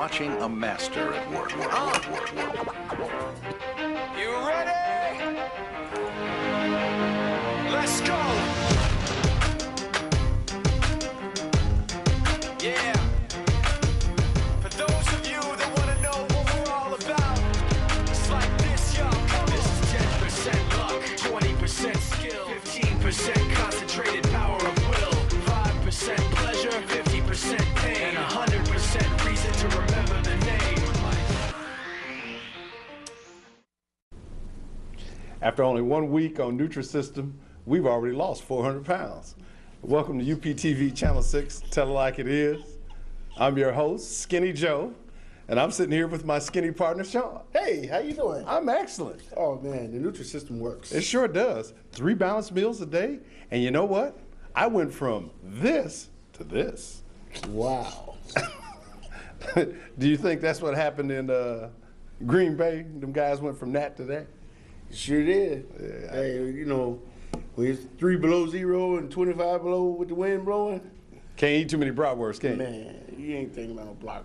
watching a master at work. You ready? Let's go. Yeah. For those of you that want to know what we're all about, it's like this, y'all. This is 10% luck, 20% skill, 15% concentrated power of will, 5% pleasure, 50% pain, and 100% reason to remember the name. After only 1 week on Nutrisystem, we've already lost 400 pounds. Welcome to UPTV Channel 6, Tell It Like It Is. I'm your host, Skinny Joe, and I'm sitting here with my skinny partner, Sean. Hey, how you doing? I'm excellent. Oh man, the Nutrisystem works. It sure does. 3 balanced meals a day, and you know what? I went from this to this. Wow. Do you think that's what happened in Green Bay? Them guys went from that to that? Sure did. Yeah. Hey, you know, when it's 3 below 0 and 25 below with the wind blowing, Can't eat too many bratwursts, can you? man, you ain't thinking about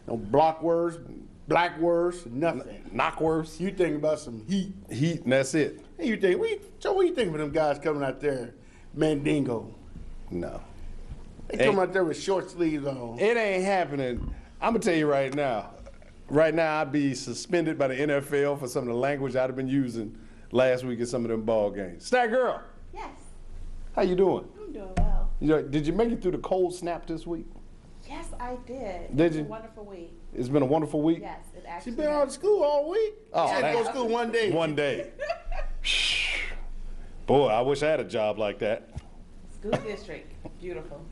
no blockwurst, blackwurst, nothing. Knockwursts, You think about some heat. heat, and that's it. And you think, what do you think of them guys coming out there, Mandingo? No. They come out there with short sleeves on. It ain't happening. I'm gonna tell you right now. Right now, I'd be suspended by the NFL for some of the language I'd have been using last week at some of them ball games. Stat girl, Yes, how you doing? I'm doing well. Did you make it through the cold snap this week? Yes, I did. Did It was you? a wonderful week. It's been a wonderful week. Yes, it She actually been out of has. school all week. Oh, she had to go to that- school one day. One day. Boy, I wish I had a job like that. School district, beautiful.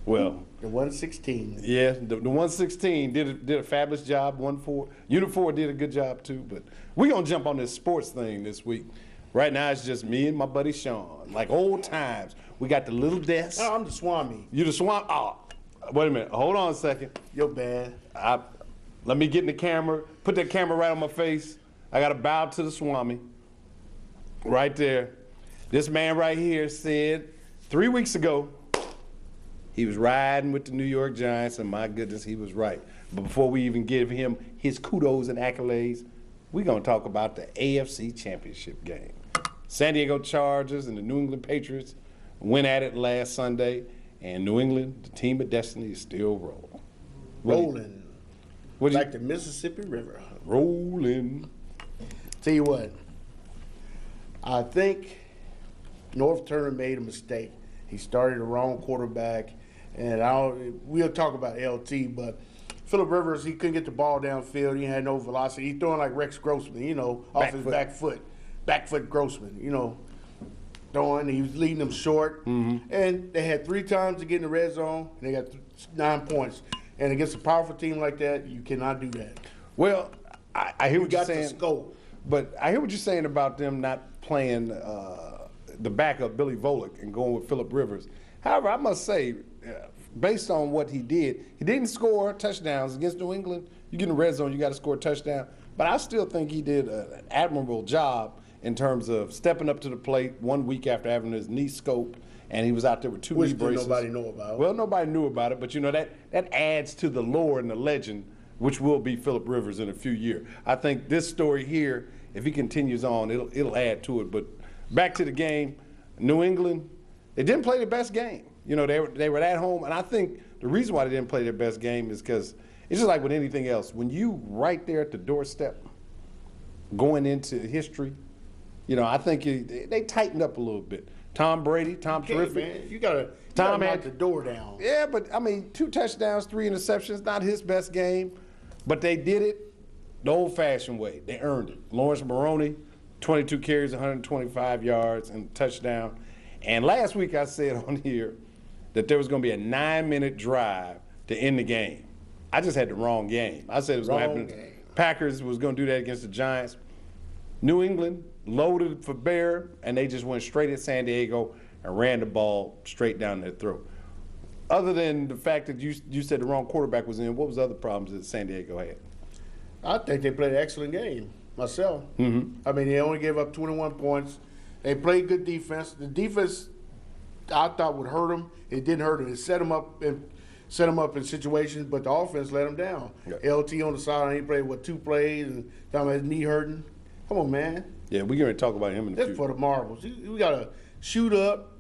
Well, The 116. yeah, the 116 did a fabulous job. Unit 4 did a good job too. But we're gonna jump on this sports thing this week. Right now, it's just me and my buddy Sean, like old times. We got the little desk. No, I'm the Swami. You the swamp? Oh, wait a minute. Hold on a second. You're bad. Let me get in the camera. Put that camera right on my face. I got to bow to the Swami. Right there. This man right here said 3 weeks ago he was riding with the New York Giants, and my goodness, he was right. But before we even give him his kudos and accolades, we're going to talk about the AFC Championship game. San Diego Chargers and the New England Patriots went at it last Sunday, and New England, the team of destiny, is still rolling. Rolling. What do you- Like the Mississippi River. Rolling. Tell you what, I think North Turner made a mistake. He started the wrong quarterback, and we'll talk about LT, but Phillip Rivers, he couldn't get the ball downfield. He had no velocity. He's throwing like Rex Grossman, off his back foot. Back foot Grossman, throwing. He was leading them short. Mm-hmm. And they had 3 times to get in the red zone, and they got 9 points. And against a powerful team like that, you cannot do that. Well, I hear what you're got the saying. scope. But I hear what you're saying about them not playing the backup Billy Volek and going with Phillip Rivers. However, I must say, based on what he didn't score touchdowns against New England. You get in the red zone, you got to score a touchdown. But I still think he did an admirable job in terms of stepping up to the plate 1 week after having his knee scoped, and he was out there with 2 knee Which braces. nobody know about. Well, nobody knew about it, but that adds to the lore and the legend, which will be Phillip Rivers in a few years. I think this story here, if he continues on, it'll add to it. But back to the game, New England, they didn't play their best game. They were at home, and I think the reason why they didn't play their best game is because it's just like with anything else. When you right there at the doorstep, going into history, I think they tightened up a little bit. Tom Brady, terrific. Man, you gotta Tom knock had the door down. Yeah, but 2 touchdowns, 3 interceptions, not his best game, but they did it the old-fashioned way. They earned it. Lawrence Maroney, 22 carries, 125 yards, and a touchdown. And last week I said on here that there was going to be a 9-minute drive to end the game. I just had the wrong game. I said it was going to Wrong happen. game. Packers was going to do that against the Giants. New England loaded for bear, and they just went straight at San Diego and ran the ball straight down their throat. Other than the fact that you said the wrong quarterback was in, what was the other problems that San Diego had? I think they played an excellent game, myself. Mm-hmm. They only gave up 21 points. They played good defense. The defense, I thought, would hurt them. It didn't hurt them. It set them up and set him up in situations, but the offense let him down. Yeah. LT on the sideline, he played, 2 plays, and talking about his knee hurting. Come on, man. Yeah, we're going to talk about him in the That's future. for the marbles. We got to shoot up,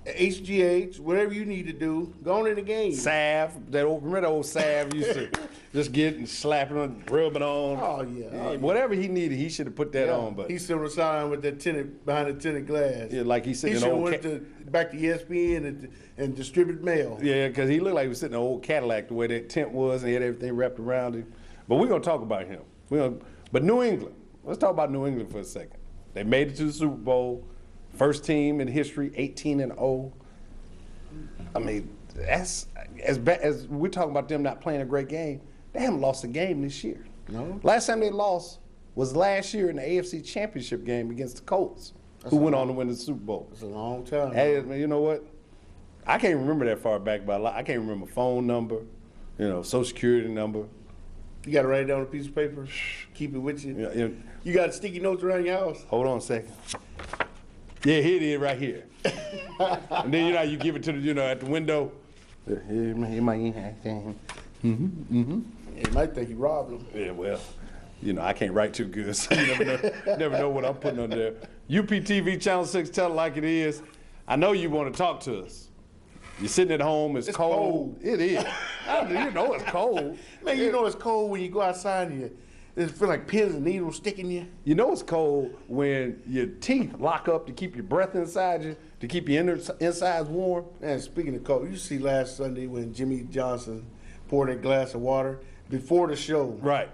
HGH, whatever you need to do. Go on in the game. Salve, remember that old salve used to just get and slap it on, rub it on. Oh, yeah. Whatever he needed, he should have put that Yeah. on. But He's sitting on the sideline with that behind the tinted glass. yeah, like he's sitting He in should an have old went back to ESPN and distributed mail. Yeah, because he looked like he was sitting in an old Cadillac the way that tent was, and he had everything wrapped around him. But we're going to talk about him. But New England, let's talk about New England for a second. They made it to the Super Bowl, first team in history, 18-0. I mean, that's as we're talking about them not playing a great game. They haven't lost a game this year. No. Last time they lost was last year in the AFC Championship game against the Colts, who went on to win the Super Bowl. It's a long time. Hey, you know what? I can't remember that far back, but I can't remember phone number, Social Security number. You got to write it down on a piece of paper. Keep it with you. Yeah, You got sticky notes around your house. hold on a second. Yeah, here it is right here. And then you give it to the at the window. You might think you robbed them. Yeah, well, I can't write too good, so you never know what I'm putting on there. UPTV Channel 6, tell it like it is. I know you want to talk to us. You're sitting at home, it's cold. cold. It is. You know it's cold. Man, you know it's cold when you go outside and it feel like pins and needles sticking you. You know it's cold when your teeth lock up to keep your breath inside you, to keep your insides warm. Man, speaking of cold, you see last Sunday when Jimmy Johnson poured a glass of water before the show. Right.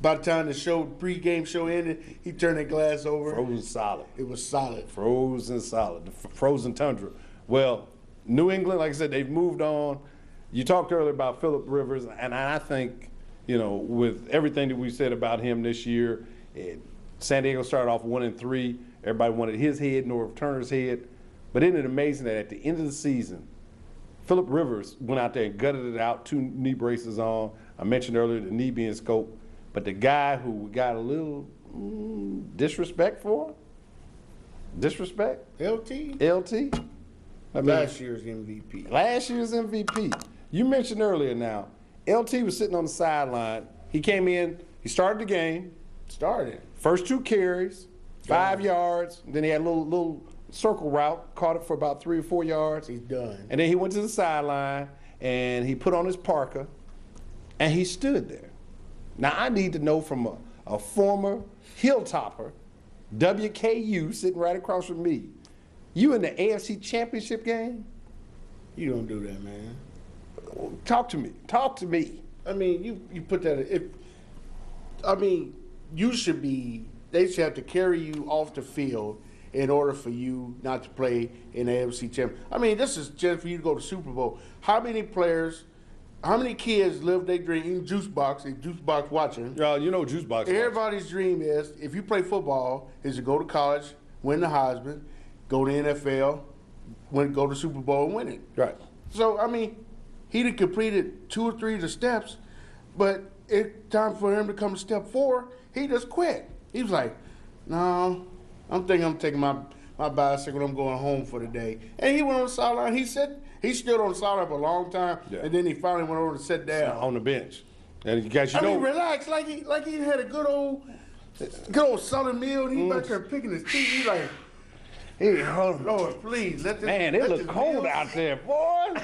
By the time the pre-game show ended, he turned that glass over. Frozen solid. It was solid. Frozen solid. The frozen tundra. Well, New England, like I said, they've moved on. You talked earlier about Phillip Rivers, and I think, with everything that we said about him this year, San Diego started off 1-3. Everybody wanted his head, Norv Turner's head. But isn't it amazing that at the end of the season, Phillip Rivers went out there and gutted it out, 2 knee braces on. I mentioned earlier the knee being scoped. But the guy who we got a little disrespect for, LT? LT. I mean, Last year's MVP. last year's MVP. You mentioned earlier now, LT was sitting on the sideline. He came in, he started the game, Started. first 2 carries, 5 yards. Then he had a little circle route, caught it for about 3 or 4 yards. He's done. And then he went to the sideline and he put on his parka and he stood there. Now I need to know from a former Hilltopper, WKU, sitting right across from me. You in the AFC Championship game? You don't do that, man. Talk to me. Talk to me. I mean, you put that. You should be. They should have to carry you off the field in order for you not to play in the AFC Championship. I mean, this is just for you to go to Super Bowl. How many players? How many kids live their dream in juice box watching? Juice box. Everybody's dream is, if you play football, is to go to college, win the Heisman, go to NFL, go to Super Bowl and win it. Right. So, I mean, he'd have completed 2 or 3 of the steps, but it's time for him to come to step 4. He just quit. He was like, no, I'm taking my bicycle, I'm going home for the day. And he went on the sideline. He stood on the sideline for a long time, Yeah. and then he finally went over to sit down. On the bench. And you guys, I mean, relax, like he had a good old Southern meal, and he back there picking his teeth. He like, hey, hold on. Lord, please, let this. Man, let it this look cold meal- out there, boy.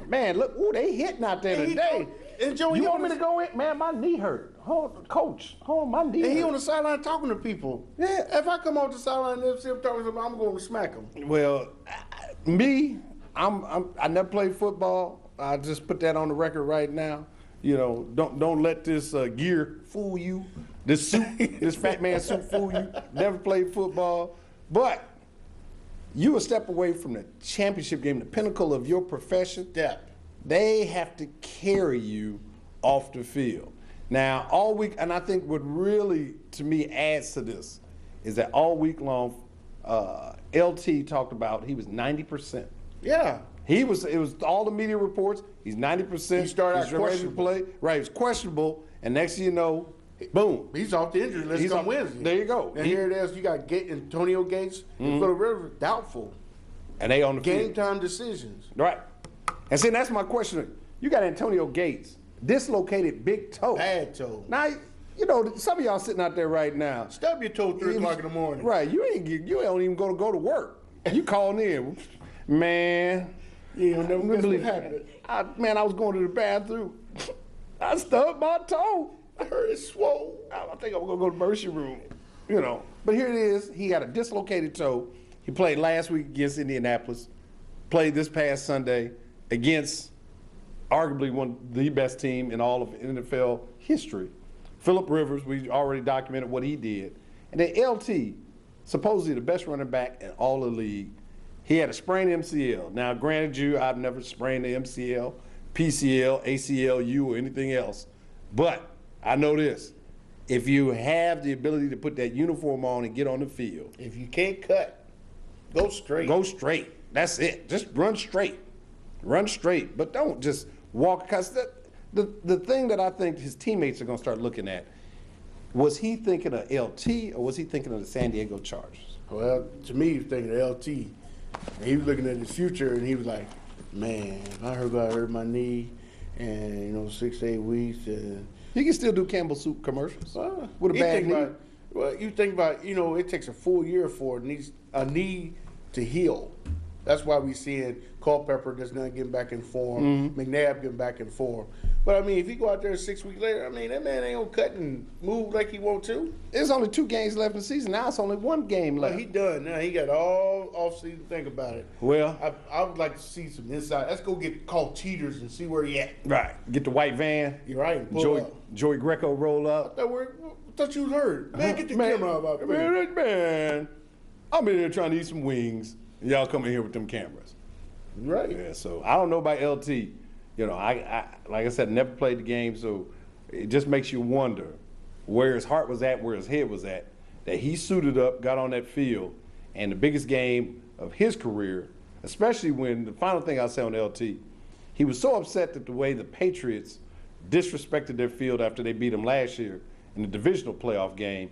Man, look, they hitting out there And he today. go- and Joe, he you want on me the- to go in? Man, my knee hurt. Coach, my knee And he hurt. on the sideline talking to people. Yeah. If I come off the sideline and see him talking to them, I'm going to smack him. Well, I never played football. I just put that on the record right now. Don't let this gear fool you. This suit, this fat man suit fool you. Never played football, but you a step away from the championship game, the pinnacle of your profession. Depth. They have to carry you off the field. Now, all week, and I think what really, to me, adds to this is that all week long, LT talked about he was 90%. Yeah. It was all the media reports. He's 90%. He started out He's ready to play. Right, he's questionable, and next thing you know, boom. He's off the injury list He's come off- Wednesday. there you go. And He- here it is. You got Antonio Gates and Phillip Rivers, doubtful. And they on the Game field. time decisions. Right. And see, that's my question. You got Antonio Gates, dislocated big toe. Bad toe. Now, you know, some of y'all sitting out there right now. Stub your toe 3 o'clock in the morning. Right, you don't even go to work. You calling in, man. You don't never guess what happened. Man, I was going to the bathroom. I stubbed my toe. I heard it swole. I think I'm gonna go to the emergency room. You know, but here it is. He got a dislocated toe. He played last week against Indianapolis. Played this past Sunday against arguably one of the best team in all of NFL history. Phillip Rivers, we already documented what he did. And then LT, supposedly the best running back in all the league, he had a sprained MCL. Now, granted you, I've never sprained the MCL, PCL, ACLU, or anything else. But I know this. If you have the ability to put that uniform on and get on the field, If you can't cut, go straight. go straight. That's it. Just run straight. Run straight. But don't just walk. Because the thing that I think his teammates are going to start looking at, was he thinking of LT or was he thinking of the San Diego Chargers? Well, to me, he was thinking of LT. And he was looking at his future, and he was like, man, if I hurt my knee and, 6 to 8 weeks. He can still do Campbell Soup commercials with a You bad think knee. you think about, it takes a full year for a knee to heal. That's why we seeing Culpepper just not getting back in form, McNabb getting back in form. But, if you go out there 6 weeks later, that man ain't going to cut and move like he want to. There's only 2 games left in the season. Now it's only 1 game But left. he done now. He got all offseason to think about it. Well, I would like to see some inside. Let's go call cheaters and see where he at. right. Get the white van. You're right. Pull up. Joey Greco roll up. I thought you was hurt. Man, get the camera out of there. Man, I'm in here trying to eat some wings. And y'all come in here with them cameras. Right. Yeah, so I don't know about LT. I like I said, never played the game, so it just makes you wonder where his heart was at, where his head was at, that he suited up, got on that field, and the biggest game of his career, especially when, the final thing I'll say on LT, he was so upset that the way the Patriots disrespected their field after they beat them last year in the divisional playoff game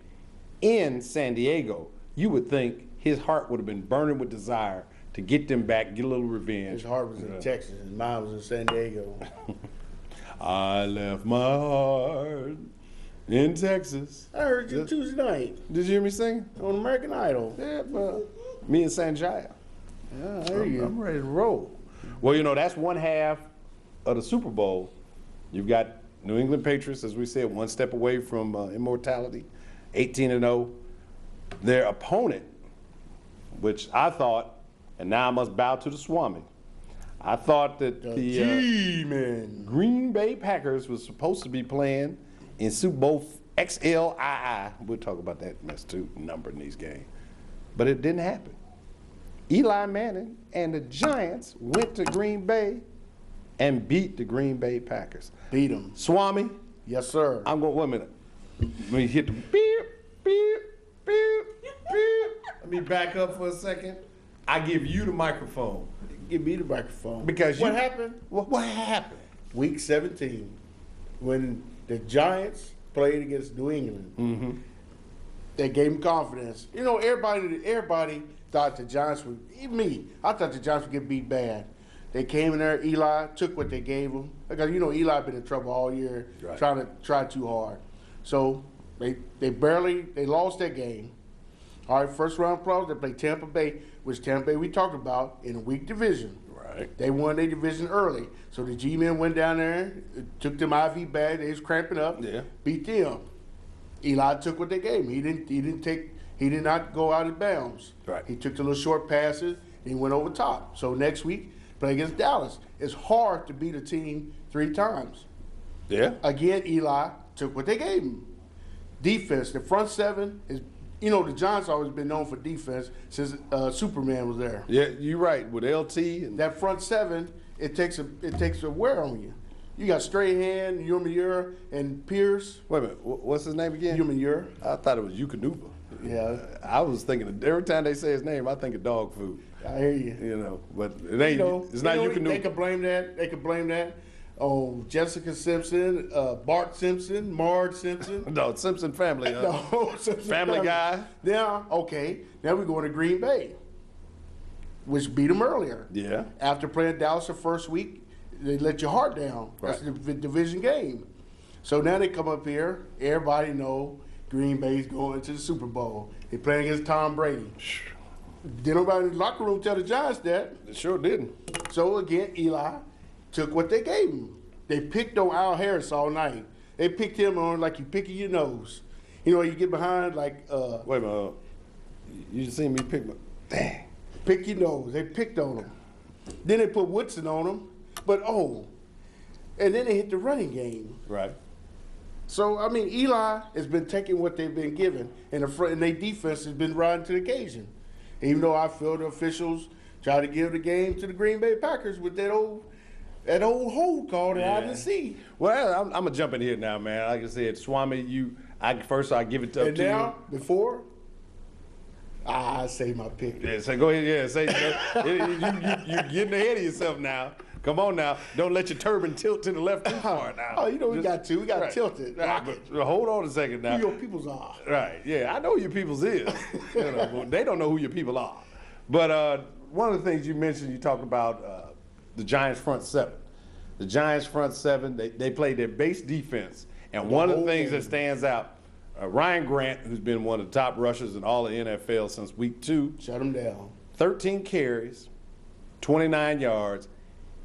in San Diego, you would think his heart would have been burning with desire to get them back, get a little revenge. His heart was in Texas and mine was in San Diego. I left my heart in Texas. I heard you Tuesday night Did you hear me sing? on American Idol. Yeah, but me and Sanjaya. Yeah, I hear you. I'm ready to roll. Well, that's one half of the Super Bowl. You've got New England Patriots, as we said, one step away from immortality, 18-0. Their opponent, which I thought, and now I must bow to the Swami. I thought that the G-Man. Green Bay Packers was supposed to be playing in Super Bowl XLII. We'll talk about that mess too, number in these games. But it didn't happen. Eli Manning and the Giants went to Green Bay and beat the Green Bay Packers. Beat him. Swami, Yes, sir. I'm going, 1 minute. Let me hit the beep, beep, beep, beep. Let me back up for a second. I give you the microphone. Give me the microphone. Because what you- happened? What happened? Week 17, when the Giants played against New England, they gave them confidence. Everybody thought the Giants would, even me, I thought the Giants would get beat bad. They came in there, Eli took what they gave him. Because, Eli been in trouble all year, Right. trying to try too hard. So they lost that game. All right, first round playoffs, they played Tampa Bay, which Tampa Bay we talked about in a weak division. Right. They won their division early. So the G-Men went down there, took them IV bag, they was cramping up, Yeah. beat them. Eli took what they gave him. He did not go out of bounds. Right. He took the little short passes, and he went over top. So next week, play against Dallas. It's hard to beat a team 3 times. Yeah. Again, Eli took what they gave him. Defense, the front 7 is, the Giants always been known for defense since Superman was there. Yeah, you're right. With LT and That front 7, it takes a wear on you. You got Strahan, Yumir, and Pierce. wait a minute, what's his name again? Yumir. I thought it was Yukonuba. Yeah, I was thinking every time they say his name, I think of dog food. I hear you. But it ain't. It's not They Yukonuba. could blame that. They could blame that on Jessica Simpson, Bart Simpson, Marge Simpson. No, Simpson family. No, Simpson Family Guy. Now, okay. Now we're going to Green Bay, which beat them earlier. Yeah. After playing Dallas the first week, they let your heart down. That's Right. the division game. So now they come up here. Everybody know Green Bay's going to the Super Bowl. They playing against Tom Brady. Didn't nobody in the locker room tell the Giants that. It sure didn't. So again, Eli took what they gave him. They picked on Al Harris all night. They picked him on like you picking your nose. You know, you get behind like Wait a minute. You just seen me pick my. Dang. pick your nose. They picked on him. Then they put Woodson on him. But and then they hit the running game. Right. So I mean, Eli has been taking what they've been given, and their defense has been riding to the occasion. Even though I feel the officials try to give the game to the Green Bay Packers with that old hold call that I didn't see. Well, I'm gonna jump in here now, man. Like I said, Swami, I give it up And to now, before, I say my pick. you. Yeah, so go ahead. Yeah, say you're getting ahead of yourself now. Come on now, don't let your turban tilt to the left too far now. Oh, you know we got to right. tilt it. Right, Rock it. but hold on a second now. Who your peoples are. Right, yeah, I know who your people's is. You know, but they don't know who your people are. But one of the things you mentioned, you talked about the Giants front seven. The Giants front seven, they played their base defense. And one of the whole things game. that stands out, Ryan Grant, who's been one of the top rushers in all the NFL since week 2, Shut them down. 13 carries, 29 yards.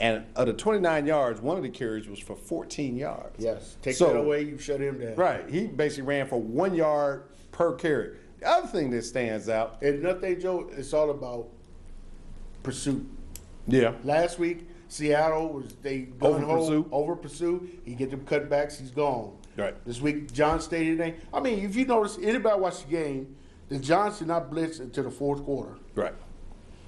And of the 29 yards, one of the carries was for 14 yards. Yes. Take So- that away, you shut him down. Right. He basically ran for 1 yard per carry. The other thing that stands out. And nothing, Joe, it's all about pursuit. Yeah. Last week, Seattle was Over pursuit. over pursuit. He get them cutbacks, he's gone. Right. This week, John stated today. I mean, if you notice, anybody watch the game, the Giants did not blitz until the fourth quarter. Right.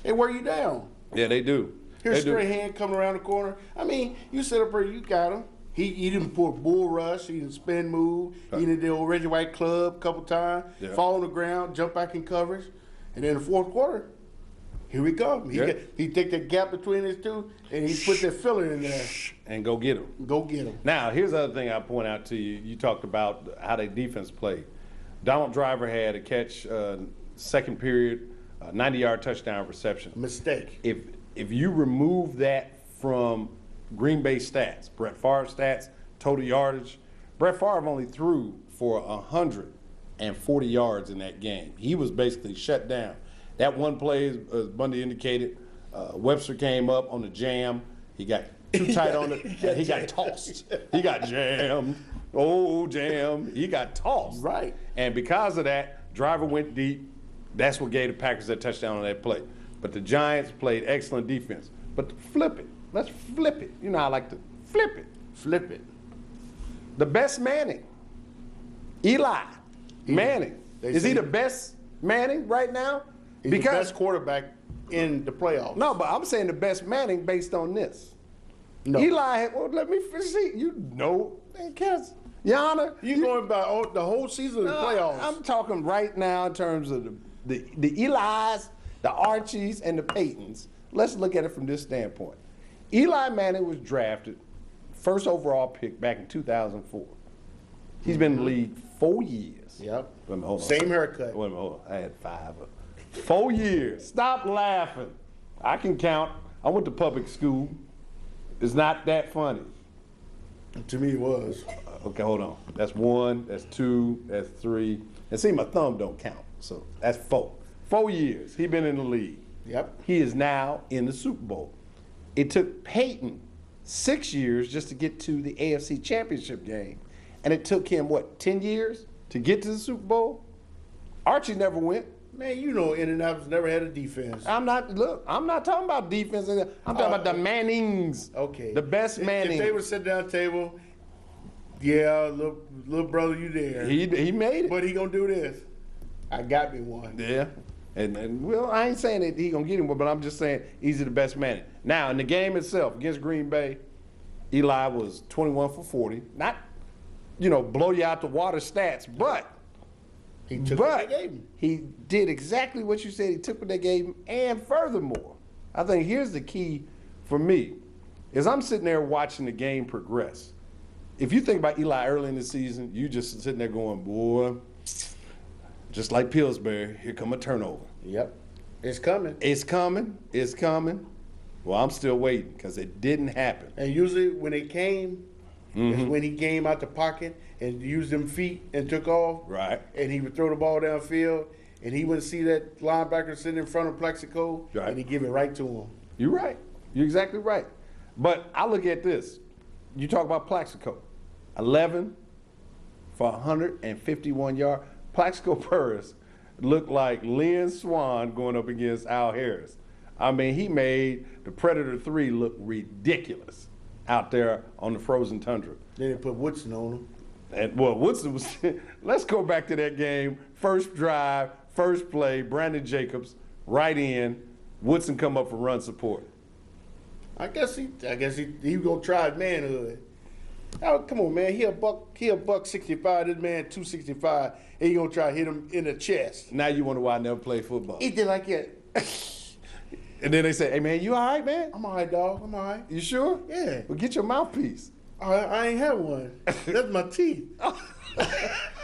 They wear you down. Yeah, they do. Here's They do. Strahan coming around the corner. I mean, you sit up there, you got him. He didn't pull a bull rush. He didn't spin move. He did the old Reggie White club a couple times. Yeah. Fall on the ground, jump back in coverage. And then the fourth quarter, here we come. Yeah. He take that gap between his two, and he put that filler in there. And go get him. Go get him. Now, here's the other thing I point out to you. You talked about how their defense played. Donald Driver had a catch, second period, 90-yard touchdown reception. Mistake. If you remove that from Green Bay stats, Brett Favre stats, total yardage, Brett Favre only threw for 140 yards in that game. He was basically shut down. That one play, as Bundy indicated, Webster came up on the jam. He got too tight on it, and he got tossed. He got jammed. Oh, jam. He got tossed. Right. And because of that, Driver went deep. That's what gave the Packers that touchdown on that play. But the Giants played excellent defense. But to flip it, let's flip it. You know, I like to flip it. Flip it. The best Manning, Eli Manning. they Is he say- the best Manning right now? He's the best quarterback in the playoffs. No, but I'm saying the best Manning based on this. No. Eli, well, let me see. You know, man, Cass, Your Honor, You going by the whole season of the playoffs. I'm talking right now in terms of the Eli's, the Archies, and the Peytons. Let's look at it from this standpoint. Eli Manning was drafted first overall pick back in 2004. He's been in the league 4 years. Yep. Wait a minute, hold on. Same haircut. Wait a minute, hold on. I had 5. 4 years. Stop laughing. I can count. I went to public school. It's not that funny. To me, it was. Okay, hold on. That's 1, that's 2, that's 3. And see, my thumb don't count. So that's 4. 4 years. He been in the league. Yep. He is now in the Super Bowl. It took Peyton 6 years just to get to the AFC Championship game. And it took him, 10 years to get to the Super Bowl? Archie never went. Man, you know Indianapolis never had a defense. I'm not talking about defense. I'm talking about the Mannings. Okay. The best Mannings. If they would sit down at the table, yeah, little brother, you there. He made it. But he gonna do this. I got me one. Yeah. And well, I ain't saying that he gonna get him, but I'm just saying he's the best Manning. Now, in the game itself against Green Bay, Eli was 21 for 40. Not, blow you out the water stats, but He took what they gave him. he did exactly what you said. He took what they gave him, and furthermore, I think here's the key for me, is I'm sitting there watching the game progress. If you think about Eli early in the season, you just sitting there going, boy, just like Pillsbury, here come a turnover. Yep. It's coming. It's coming. It's coming. Well, I'm still waiting because it didn't happen. And usually when it came, Mm-hmm. is when he came out the pocket and used them feet and took off. Right. And he would throw the ball downfield, and he would see that linebacker sitting in front of Plexico, Right. and he'd give it right to him. You're right. You're exactly right. But I look at this. You talk about Plaxico. 11 for 151 yards. Plaxico Burress looked like Lynn Swan going up against Al Harris. I mean, he made the Predator 3 look ridiculous out there on the frozen tundra. Then they put Woodson on him. And well, Woodson was. Let's go back to that game. First drive, first play. Brandon Jacobs right in. Woodson come up for run support. I guess he gonna try his manhood. Oh, come on, man. He a buck 65. This man 265, and he gonna try to hit him in the chest. Now you wonder why I never played football. He did like that. And then they say, "Hey man, you all right, man? I'm all right, dog. I'm all right. You sure? Yeah. Well, get your mouthpiece." I ain't have one. That's my teeth.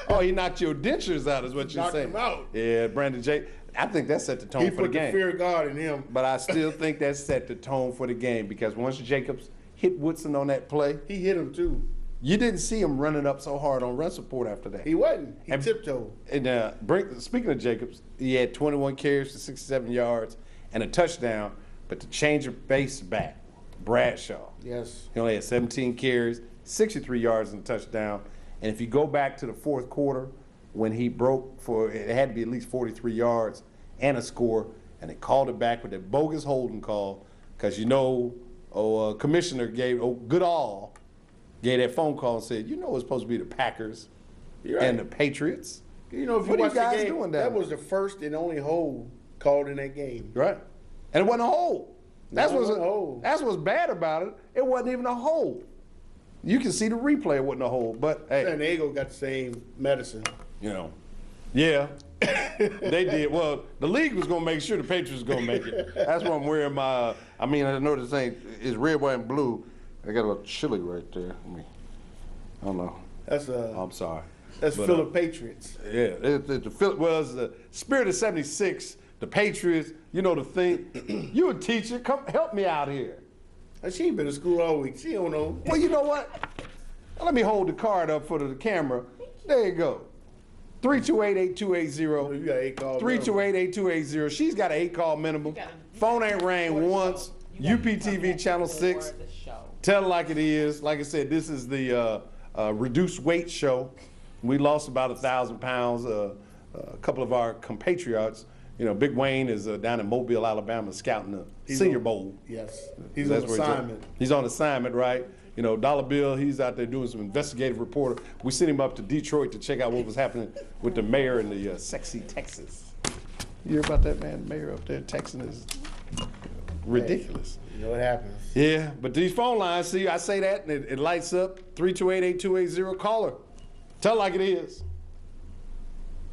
Oh, he knocked your dentures out, is what you're Knocked saying. them out. Yeah, Brandon Jake. I think that set the tone He for the put the game. fear of God in him. But I still think that set the tone for the game because once Jacobs hit Woodson on that play, He hit him too. you didn't see him running up so hard on run support after that. He wasn't. He And- tiptoed. And speaking of Jacobs, he had 21 carries for 67 yards and a touchdown. But to change of base back, Bradshaw, Yes. he only had 17 carries, 63 yards and a touchdown. And if you go back to the fourth quarter, when he broke for, it had to be at least 43 yards and a score, and they called it back with that bogus holding call because Commissioner Goodall gave that phone call and said, it's supposed to be the Packers You're and right. the Patriots. You know, if What you are watch you guys the game, doing that down was the first and only hold called in that game. Right. And it wasn't a hole. That's No, it what's wasn't a hole. That's what's bad about it. It wasn't even a hole. You can see the replay. It wasn't a hole. But hey, San Diego got the same medicine. yeah, they did. Well, the league was gonna make sure the Patriots was gonna make it. That's why I'm wearing my. I know this ain't. It's red, white, and blue. I got a chili right there. I don't know. That's I'm sorry. that's But, Philip Patriots. Yeah, it's the Spirit of '76. The Patriots. You know the thing. You a teacher. Come help me out here. She ain't been to school all week. She don't know. Well, you know what? Let me hold the card up for the camera. There you go. 328-8280. You got 8 calls. 328-8280. She's got an 8-call minimum. Phone ain't rang once. UPTV Channel 6. Tell it like it is. Like I said, this is the reduced weight show. We lost about 1,000 pounds. A couple of our compatriots. Big Wayne is down in Mobile, Alabama, scouting the Senior Bowl. Yes. He's That's on where assignment. He's on assignment, right? Dollar Bill, he's out there doing some investigative reporter. We sent him up to Detroit to check out what was happening with the mayor in the sexy Texas. You hear about that, man? The mayor up there in Texas is ridiculous. You know what happens. Yeah, but these phone lines, see, I say that and it lights up. 328-8280, caller. Tell like it is.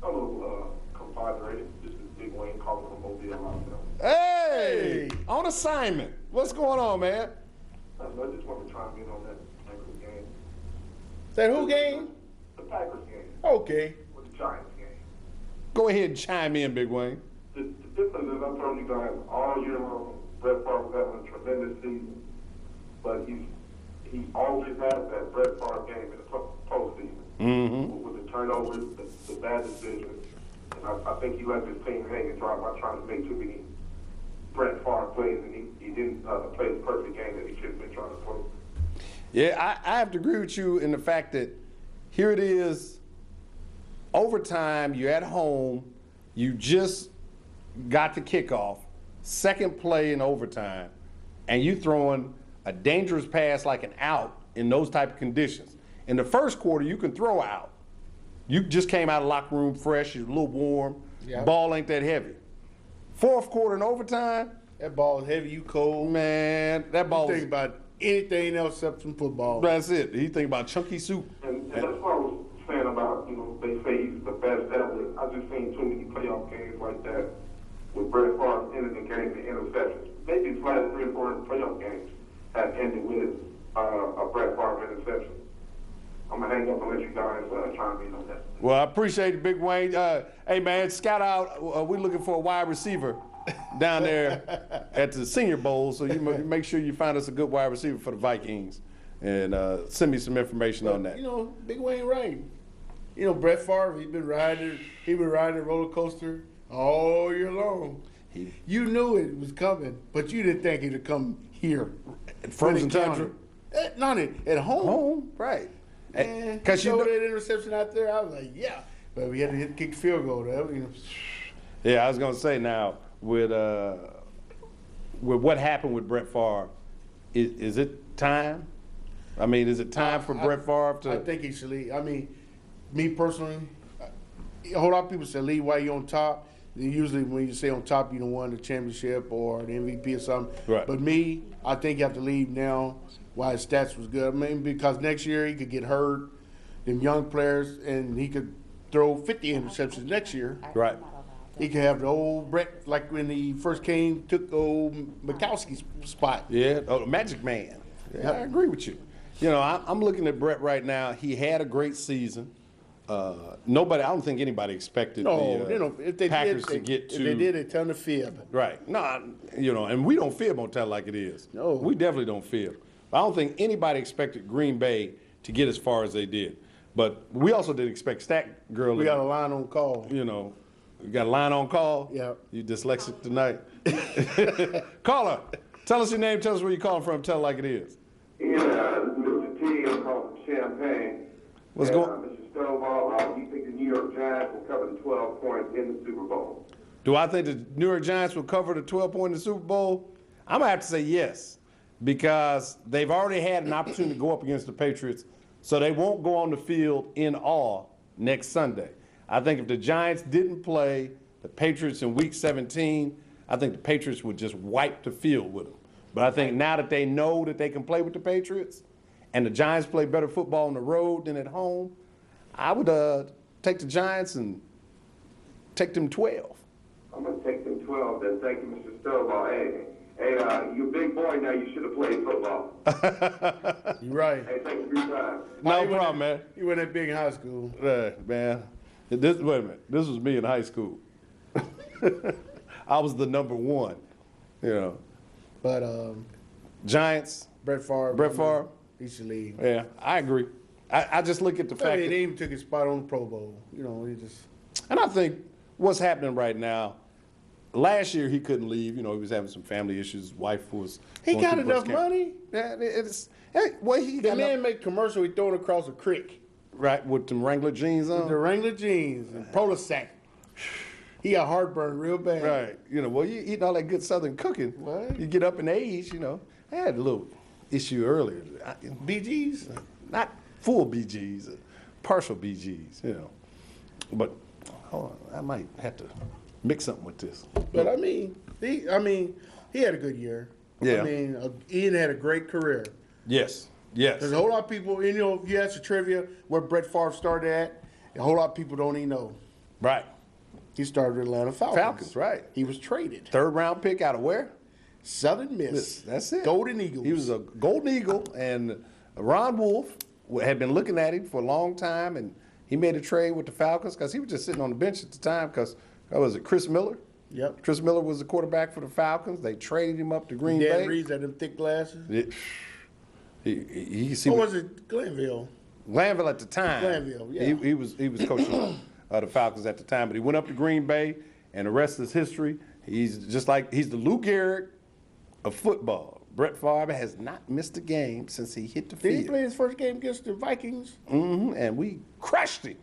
Hello, compadre. This is Big Wayne calling from Mobile, Alabama. Hey, on assignment. What's going on, man? I just want to chime in on that Packers game. That who game? The Packers game Okay. with the Giants game. Go ahead and chime in, Big Wayne. The difference is I've told you guys all year long, Brett Favre was having a tremendous season, but he always has that Brett Favre game in the postseason with the turnovers, the bad decisions, and I think he left his team hanging dry by trying to make too many Brett Favre plays, and he didn't play the perfect game that he should have been trying to play. Yeah, I have to agree with you in the fact that here it is, overtime, you're at home, you just got the kickoff, second play in overtime, and you throwing a dangerous pass like an out in those type of conditions. In the first quarter, you can throw out. You just came out of the locker room fresh, you're a little warm, Yeah. ball ain't that heavy. Fourth quarter in overtime, That ball is heavy. You cold. man, that ball You was, think about anything else except some football. that's it. He think about chunky soup. And that's what I was saying about, they say he's the best ever. I just seen too many playoff games like that with Brett Favre ending the game in interceptions. Maybe his last 3 or 4 playoff games have ended with a Brett Favre interception. I'm going to hang up and let you guys chime in on that. Well, I appreciate it, Big Wayne. Hey, man, scout out. We're looking for a wide receiver down there at the Senior Bowl, so you make sure you find us a good wide receiver for the Vikings, and send me some information on that. You know, Big Wayne right. You know, Brett Favre, he been riding a roller coaster all year long. You knew it was coming, but you didn't think it'd come here. Frozen County. tundra. Not at home. Home, right? Man, Because you you know know, that interception out there, I was like, yeah. But we had to kick the field goal there. You know. yeah, I was gonna say now with what happened with Brett Favre, is it time? I mean, is it time for Brett Favre to? I think he should leave. I mean, me personally, a whole lot of people say leave while you're on top. Usually when you say on top, you don't won the championship or the MVP or something. Right. But me, I think you have to leave now while his stats was good. I mean, because next year he could get hurt, them young players, and he could throw 50 interceptions next year. Right. He could have the old Brett, like when he first came, took the old Mikowski's spot. Yeah, the Magic Man. Yeah, I agree with you. You know, I'm looking at Brett right now. He had a great season. I don't think anybody expected No, the if they Packers did, to get to. if they did, they tell them to fib. Right. No, you know, and we don't fib on Tell Like It Is. No. We definitely don't fib. I don't think anybody expected Green Bay to get as far as they did. But we also didn't expect Stat Girl. We got a line on call. You know, you got a line on call? Yeah. You dyslexic tonight? Caller, tell us your name, tell us where you're calling from, tell it like it is. Yeah, Mr. T, I'm calling from Champaign. What's And, going- Mr. Stovall, do you think the New York Giants will cover the 12 points in the Super Bowl? Do I think the New York Giants will cover the 12-point in the Super Bowl? I'm going to have to say yes, because they've already had an opportunity to go up against the Patriots, so they won't go on the field in awe next Sunday. I think if the Giants didn't play the Patriots in Week 17, I think the Patriots would just wipe the field with them. But I think now that they know that they can play with the Patriots, and the Giants play better football on the road than at home, I would take the Giants and take them 12. I'm going to take them 12 then. Thank you, Mr. Stovall. Hey, you're a big boy now. You should have played football. You're right. Hey, thank you for your time. No problem, man. You went that big in high school. Man, wait a minute. This was me in high school. I was the number one, you know. But Giants, Brett Favre. Brett Favre. He should leave. Yeah, I agree. I just look at the I fact mean, that, they even took his spot on the Pro Bowl. You know, he just. and I think what's happening right now, last year he couldn't leave. You know, he was having some family issues. His wife was. He going got through enough breast cancer. money. Yeah, he The got man enough, make commercial. He throwing across a creek. right with them Wrangler jeans on. The Wrangler jeans and Polasac. He got heartburn real bad. Right. You know, well, you eating all that good Southern cooking. What? You get up in age, you know. I had a little issue earlier. BGs. Not full BGs, partial BGs, you know. But hold on, I might have to mix something with this. But I mean, he had a good year. Yeah. I mean, Ian had a great career. Yes. Yes. There's a whole lot of people, you know, if you ask the trivia where Brett Favre started at, a whole lot of people don't even know. Right. He started with Atlanta Falcons. Falcons, right. He was traded. Third round pick out of where? Southern Miss. That's it. Golden Eagles. He was a Golden Eagle, and Ron Wolf had been looking at him for a long time, and he made a trade with the Falcons because he was just sitting on the bench at the time because, was it Chris Miller? Yep. Chris Miller was the quarterback for the Falcons. They traded him up to Green Dan Bay. Reeves had them thick glasses. He see Or what was it Glenville? Glanville at the time. Glanville, yeah. He was coaching the Falcons at the time, but he went up to Green Bay, and the rest is history. He's the Lou Gehrig of football. Brett Favre has not missed a game since he hit the Did he field. play his first game against the Vikings? And we crushed him.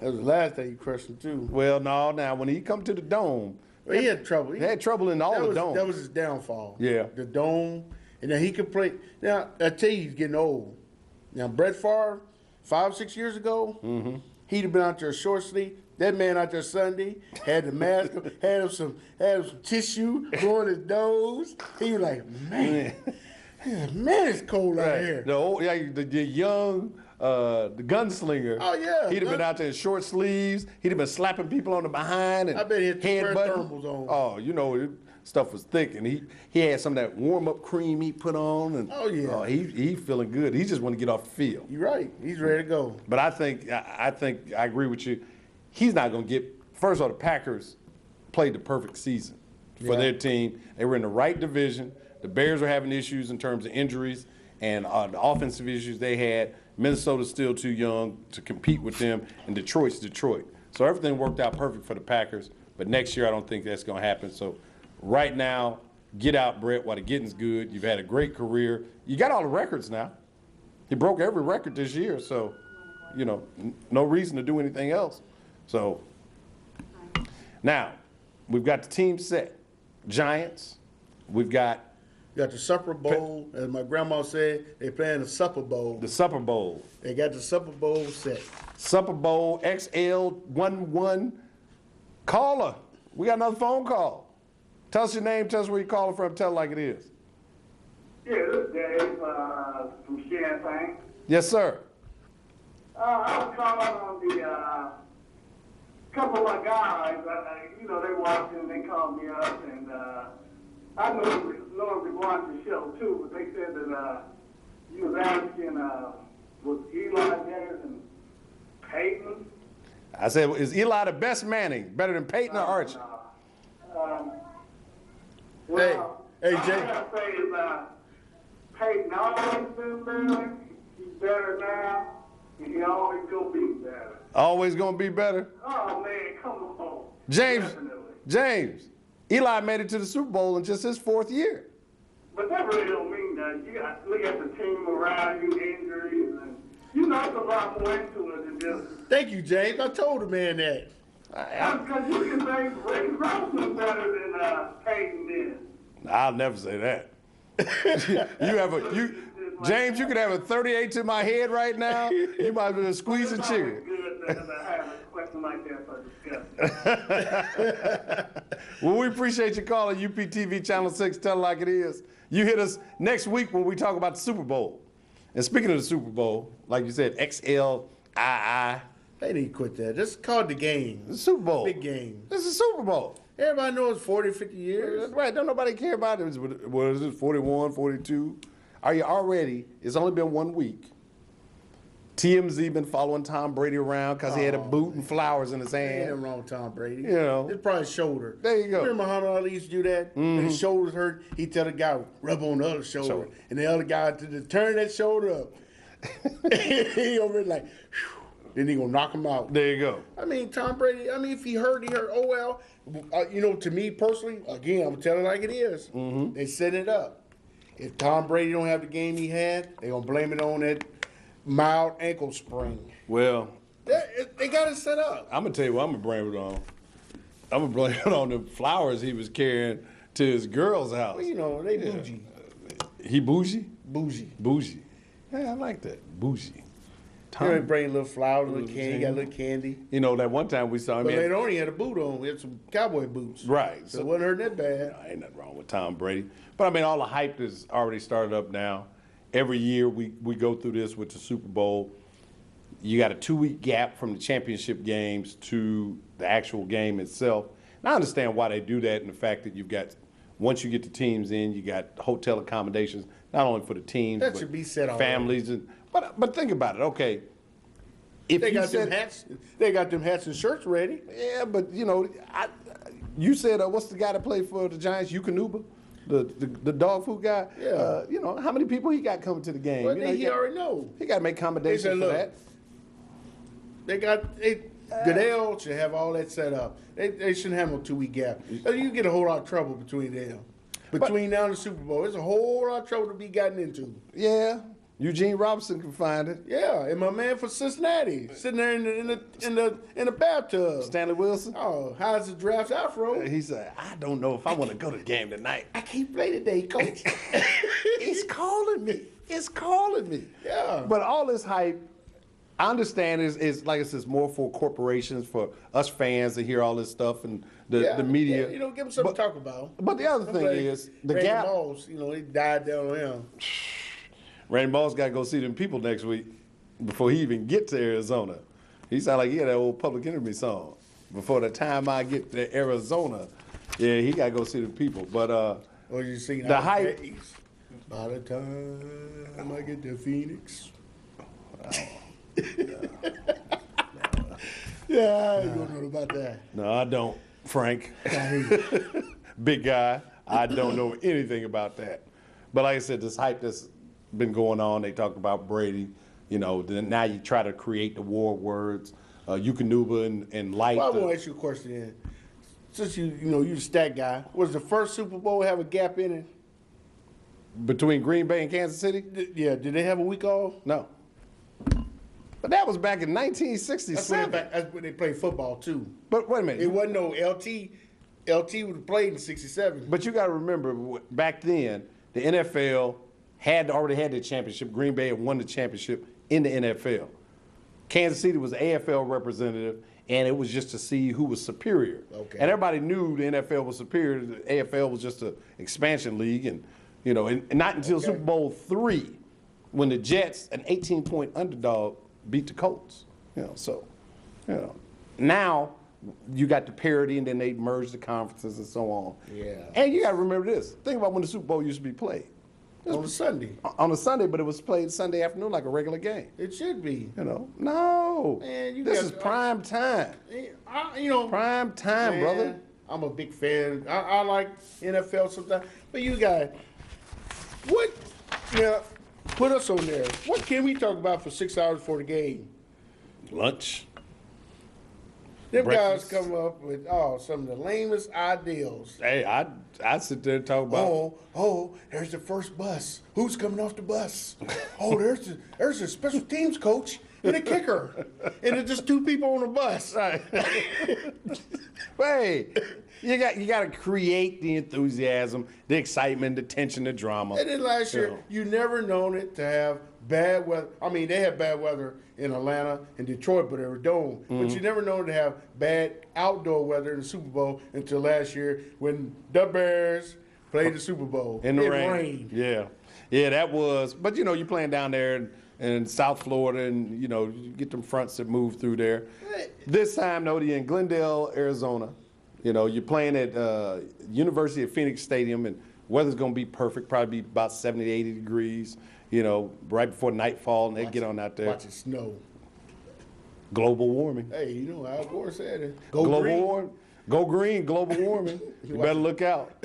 That was the last time you crushed him too. Well, no, now when he come to the Dome, But he had trouble. he had trouble in all the domes. That was his downfall. Yeah. The dome. And then he could play. Now, I tell you, he's getting old. Now, Brett Favre, 5-6 years ago, he'd have been out there short sleeve. That man out there Sunday had the mask, had him some tissue blowing his nose. He was like, man, it's cold out here. The young, the gunslinger. Oh, yeah. He'd have been out there in short sleeves. He'd have been slapping people on the behind and I bet he had 2 pair of headbutting. thermals on. Oh, you know, stuff was thick, and he had some of that warm-up cream he put on. And, Oh, yeah. he feeling good. He just want to get off the field. You're right. He's ready to go. But I think I agree with you. He's not going to get. First of all, the Packers played the perfect season. for Yeah. their team. They were in the right division. The Bears were having issues in terms of injuries and the offensive issues they had. Minnesota's still too young to compete with them, and Detroit's Detroit. So everything worked out perfect for the Packers, but next year I don't think that's going to happen. So right now, get out, Brett, while the getting's good. You've had a great career. You got all the records now. He broke every record this year, so, no reason to do anything else. So now, we've got the team set. Giants, we've got You got the Super Bowl, as my grandma said, they playing the Super Bowl. the Super Bowl. They got the Super Bowl set. Super Bowl XL11 caller. We got another phone call. Tell us your name, tell us where you're calling from, tell it like it is. Yeah, this is Dave from Champaign. Yes, sir. I was calling on the couple of my guys. They watched and they called me up, and I normally watch the show too, but they said that you was asking was Eli better than Peyton? I said, is Eli the best Manning? Better than Peyton or Archie? Well, Hey, all Jay. I gotta say is Peyton always been better. He's better now, and he always gonna be better. Always gonna be better. Oh man, come on. James, Definitely. James, Eli made it to the Super Bowl in just his 4th year. But that really don't mean that. You got to look at the team around you, injuries, and it's a lot more into it than just. Thank you, James. I told the man that. Because you can say Ray Grossman better than Peyton did. I'll never say that. James, you could have a 38 to my head right now. You might be squeezing It's always chicken. good to have a question like that for discussion. Well, we appreciate you calling UPTV Channel 6, tell it like it is. You hit us next week when we talk about the Super Bowl. And speaking of the Super Bowl, like you said, XLII, They need to quit that. Just call it the game. the Super Bowl. Big game. This is Super Bowl. Everybody knows 40, 50 years. Right, don't nobody care about it. What is it, 41, 42? Are you already, it's only been 1 week. TMZ been following Tom Brady around because he had a boot and flowers in his Ain't hand. nothing wrong with Tom Brady. It's probably his shoulder. There you go. Remember Muhammad Ali used to do that? When his shoulders hurt, he'd tell the guy, rub on the other shoulder. And the other guy to turn that shoulder up. He over there like, whew. Then he gonna knock him out. There you go. I mean, Tom Brady, if he hurt, he hurt. Oh, well. To me personally, again, I'm telling it like it is. They set it up. If Tom Brady don't have the game he had, they going to blame it on that mild ankle sprain. Well, They got it set up. I'm going to tell you what I'm going to blame it on. I'm going to blame it on the flowers he was carrying to his girl's house. Well, they bougie. He bougie? Bougie. Bougie. Yeah, I like that. Bougie. You know, he bring a little flour, a little candy, got a little candy. That one time we saw him. But later on, he had a boot on. He had some cowboy boots. Right. So it wasn't hurting that bad. Ain't nothing wrong with Tom Brady. But, all the hype is already started up now. Every year we go through this with the Super Bowl. You got a 2-week gap from the championship games to the actual game itself. And I understand why they do that, and the fact that you've got, once you get the teams in, you got hotel accommodations, not only for the teams, That but should be set already. families. But think about it. Okay. If They you got said, them hats. They got them hats and shirts ready. yeah, but you said what's the guy that played for the Giants, Yukonuba, the dog food guy? Yeah. How many people he got coming to the game? But he already know. He got to make They accommodations said, for look, that. Goodell should have all that set up. They shouldn't have no 2-week gap. You get a whole lot of trouble between them. Between now and the Super Bowl, there's a whole lot of trouble to be gotten into. Yeah, Eugene Robinson can find it. Yeah, and my man from Cincinnati sitting there in the bathtub. Stanley Wilson. Oh, how's the draft afro? He said, I don't know if I want to go to the game tonight. I can't play today, coach. It's calling me. It's calling me. Yeah. But all this hype, I understand is like I said, more for corporations, for us fans to hear all this stuff and the media. Yeah, give them something to talk about. But the other thing is the Randy gap. Moss, he died down on him. Randy Moss got to go see them people next week before he even get to Arizona. He sound like he had that old Public Enemy song. Before the time I get to Arizona, yeah, he got to go see the people. But Or you seen the hype. By the time I get to Phoenix. Yeah, you don't know about that. No, I don't, Frank. big guy. I don't know anything about that. But like I said, this hype that's been going on, they talk about Brady, then now you try to create the war words, Yukonuba and Light. Well, I want to ask you a question then. Since you're the stat guy, was the first Super Bowl have a gap in it? Between Green Bay and Kansas City? Yeah, did they have a week off? No. But that was back in 1967. That's when they played football too. But wait a minute. It wasn't no LT. LT would have played in '67. But you got to remember, back then, the NFL already had the championship. Green Bay had won the championship in the NFL. Kansas City was AFL representative, and it was just to see who was superior. Okay. And everybody knew the NFL was superior. The AFL was just an expansion league, and not until Super Bowl III, when the Jets, an 18-point underdog, beat the Colts. Now you got the parity, and then they merged the conferences and so on. Yeah. And you got to remember this. Think about when the Super Bowl used to be played. On a Sunday. On a Sunday, but it was played Sunday afternoon like a regular game. It should be. No. Man, this is prime time. Prime time, man, brother. I'm a big fan. I like NFL sometimes. But you guys, put us on there. What can we talk about for 6 hours before the game? Lunch. Them Breakfast. guys come up with some of the lamest ideals. Hey, I sit there and talk about. There's the first bus. Who's coming off the bus? There's a special teams coach and a kicker, and it's just two people on the bus. Right. Hey, you got to create the enthusiasm, the excitement, the tension, the drama. And then last year, you never known it to have bad weather. I mean, they had bad weather in Atlanta and Detroit, but they were dome. Mm-hmm. But you never known to have bad outdoor weather in the Super Bowl until last year when the Bears played the Super Bowl. In the it rain. rained. Yeah, that was. But you're playing down there in South Florida, and you get them fronts that move through there. This time, though, you're in Glendale, Arizona. You're playing at University of Phoenix Stadium, and weather's going to be perfect. Probably be about 70 to 80 degrees. Right before nightfall, and they get on out there. Watch it snow. Global warming. Hey, Al Gore said it. Global green. warming. Go green, global warming. You better look out.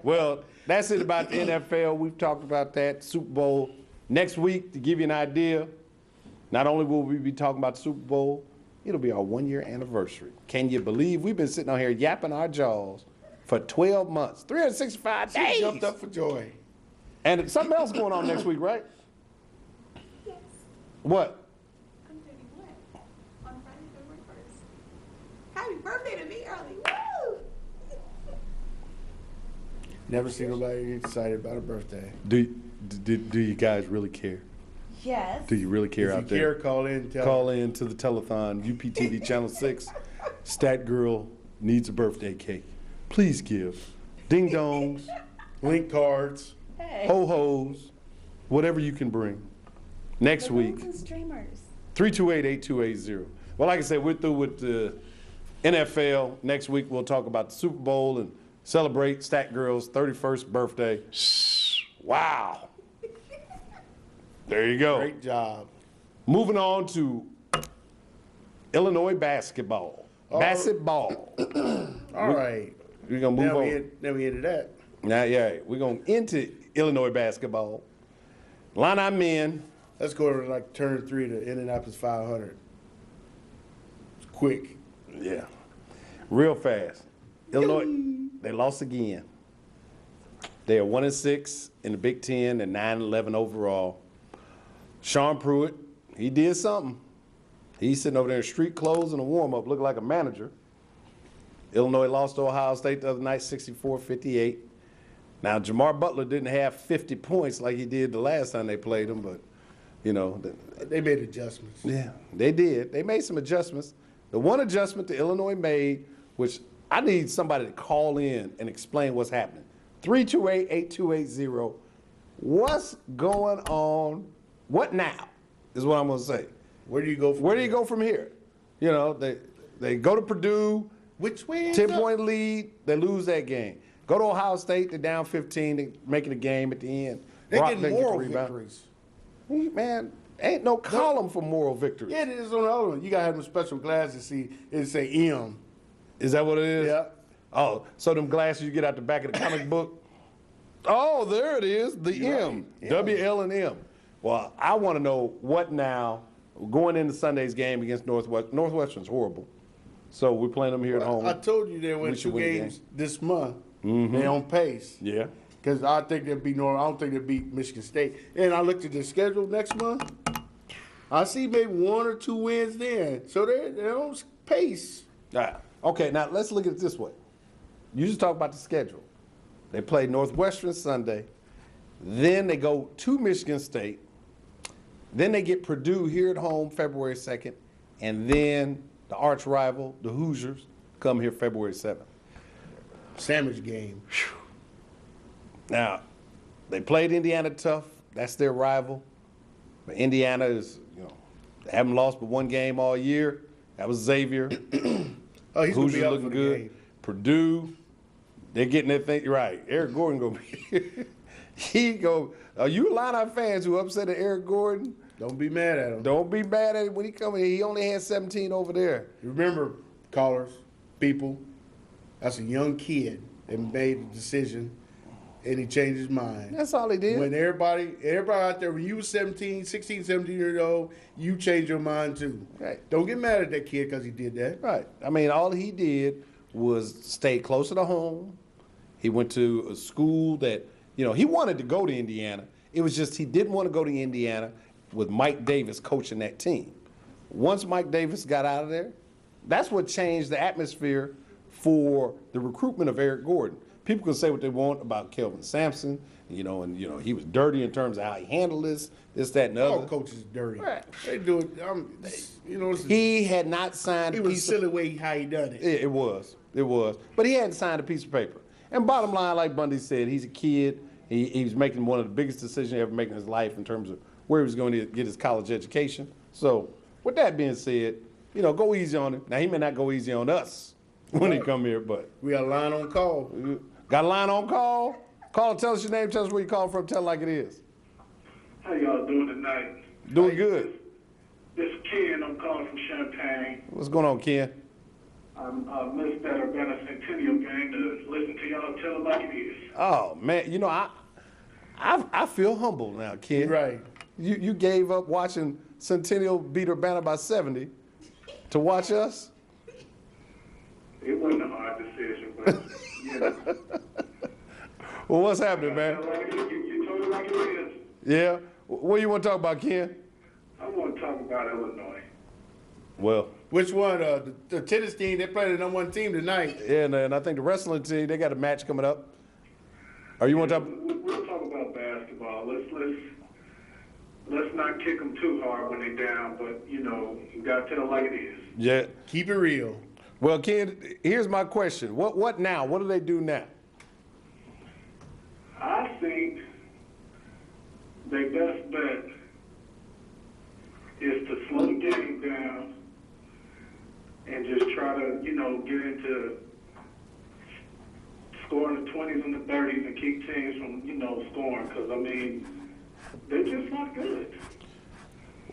Well, that's it about the NFL. We've talked about that. Super Bowl next week, to give you an idea, not only will we be talking about the Super Bowl, it'll be our 1-year anniversary. Can you believe we've been sitting out here yapping our jaws for 12 months, 365 days? She jumped up for joy. And something else going on next week, right? Yes, What? I'm 31 on Friday, February 1st. Happy birthday to me early. Woo! Never seen nobody get excited about a birthday. Do you guys really care? Yes. Do you really care If out you there? care, call in and tell Call in to the telethon, UPTV Channel 6. Stat Girl needs a birthday cake. Please give. Ding dongs, link cards. Hey. ho-hos, whatever you can bring. Next week, Balloons and streamers. 328-8280. Well, like I said, we're through with the NFL. Next week, we'll talk about the Super Bowl and celebrate Stat Girl's 31st birthday. Wow. There you go. Great job. Moving on to Illinois basketball. Basketball. All right. We're going to move Now on. we into that. Now, we're going into Illinois basketball. Illini men. Let's go to like turn 3 to Indianapolis 500. It's quick. Yeah. Real fast. Illinois, they lost again. They are 1-6 in the Big Ten and 9-11 overall. Sean Pruitt, he did something. He's sitting over there in street clothes and a warm-up, looking like a manager. Illinois lost to Ohio State the other night, 64-58. Now, Jamar Butler didn't have 50 points like he did the last time they played him, but, They made adjustments. yeah, they did. They made some adjustments. The one adjustment that Illinois made, which I need somebody to call in and explain what's happening. 328-8280. What's going on? What now is what I'm going to say. Where do you go from Where do you go from here? They go to Purdue, Which way? 10-point lead, they lose that game. Go to Ohio State, they're down 15, they make it a game at the end. They Brock get didn't the moral rebound. victories. Man, ain't no column for moral victory. Yeah, it is on the other one. You got to have them special glasses. See, it say M. Is that what it is? Yeah. Oh, so them glasses you get out the back of the comic book? Oh, there it is, the You're M, right. Yeah. W, L, and M. Well, I want to know what now, going into Sunday's game against Northwestern. Northwestern's horrible. So we're playing them here at home. I told you they We win should 2 win the games this month. They on pace. Yeah. Because I think they'll beat North. I don't think they'll beat Michigan State. And I looked at the schedule next month. I see maybe 1 or 2 wins there. So they're on pace. All right. Okay, now let's look at it this way. You just talk about the schedule. They play Northwestern Sunday. Then they go to Michigan State. Then they get Purdue here at home February 2nd. And then the arch rival, the Hoosiers, come here February 7th. Sandwich game. Now, they played Indiana tough. That's their rival. But Indiana is, they haven't lost but 1 game all year. That was Xavier. Oh, he's going to Hoosiers be out looking for the good. game. Purdue, they're getting their thing right. Eric Gordon gonna be. Are you Illini fans who upset at Eric Gordon? Don't be mad at him. Don't be mad at him when he come in. He only had 17 over there. Remember, callers, people, that's a young kid that made the decision and he changed his mind. That's all he did. When everybody out there, when you was 16, 17 years old, you changed your mind too. Right. Don't get mad at that kid because he did that. Right. I mean, all he did was stay closer to home. He went to a school that, he wanted to go to Indiana. It was just he didn't want to go to Indiana with Mike Davis coaching that team. Once Mike Davis got out of there, that's what changed the atmosphere for the recruitment of Eric Gordon. People can say what they want about Kelvin Sampson, he was dirty in terms of how he handled this, that, and the All other. coaches dirty. Right. They do it. He had not signed It a was a piece silly way how he done it. It was. But he hadn't signed a piece of paper. And bottom line, like Bundy said, he's a kid. He was making one of the biggest decisions he ever made in his life in terms of where he was going to get his college education. So with that being said, go easy on him. Now, he may not go easy on us when he come here, but We got a line on call. got a line on call? Call, tell us your name, tell us where you call from, tell it like it is. How y'all doing tonight? Doing good. This is Ken. I'm calling from Champaign. What's going on, Ken? I missed that Urbana Centennial game to listen to y'all tell it like it is. Oh, man, I feel humble now, Ken. Right. You gave up watching Centennial beat Urbana by 70 to watch us? It wasn't a hard decision, but Well, what's happening, man? You told it like it is. Yeah? What do you want to talk about, Ken? I want to talk about Illinois. Well, Which one? The tennis team, they play the #1 team tonight. yeah, and I think the wrestling team, they got a match coming up. Or you want to talk? We'll talk about basketball. Let's not kick them too hard when they're down, but you got to tell it like it is. Yeah. Keep it real. Well, Ken, here's my question. What now? What do they do now? I think their best bet is to slow the game down and just try to, get into scoring the 20s and the 30s and keep teams from, scoring. Because, they're just not good.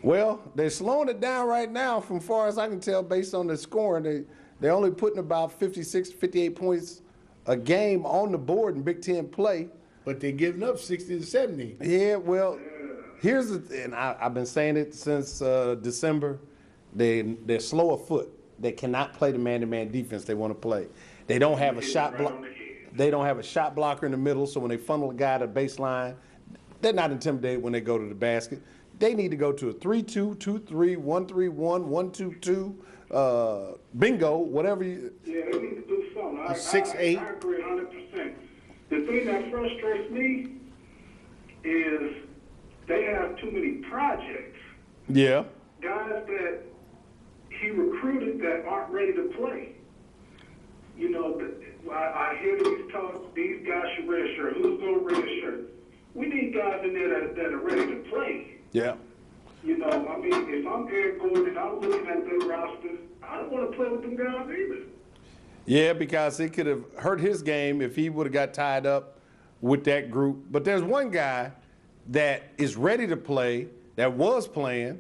Well, they're slowing it down right now from far as I can tell based on the scoring. They're only putting about 56, 58 points a game on the board in Big Ten play. But they're giving up 60 to 70. Yeah, well, here's and I've been saying it since December. They're slow of foot. They cannot play the man-to-man defense they want to play. They don't have a shot block. They don't have a shot blocker in the middle. So when they funnel a guy to the baseline, they're not intimidated when they go to the basket. They need to go to a 3-2, 2-3, 1-3-1, 1-2-2, bingo, whatever you. Yeah, they need to do something. I 6'8". I agree 100%. The thing that frustrates me is they have too many projects. Yeah. Guys that he recruited that aren't ready to play. I hear these talks, these guys should redshirt. Who's going to redshirt? We need guys in there that are ready to play. Yeah. If I'm Eric Gordon and I'm looking at that roster, I don't want to play with them guys either. Yeah, because it could have hurt his game if he would have got tied up with that group. But there's one guy that is ready to play, that was playing.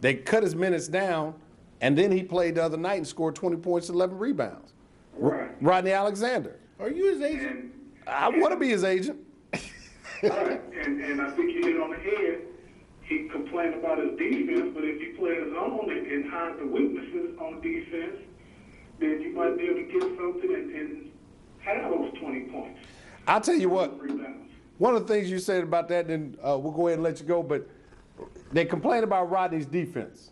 They cut his minutes down, and then he played the other night and scored 20 points, 11 rebounds. Right. Rodney Alexander. Are you his agent? And, I want to be his agent. right, and I think you hit on the head. He complained about his defense, but if you play his own and hide the weaknesses on defense, then you might be able to get something and have those 20 points. I'll tell you what. Rebounds. One of the things you said about that, then we'll go ahead and let you go, but they complain about Rodney's defense.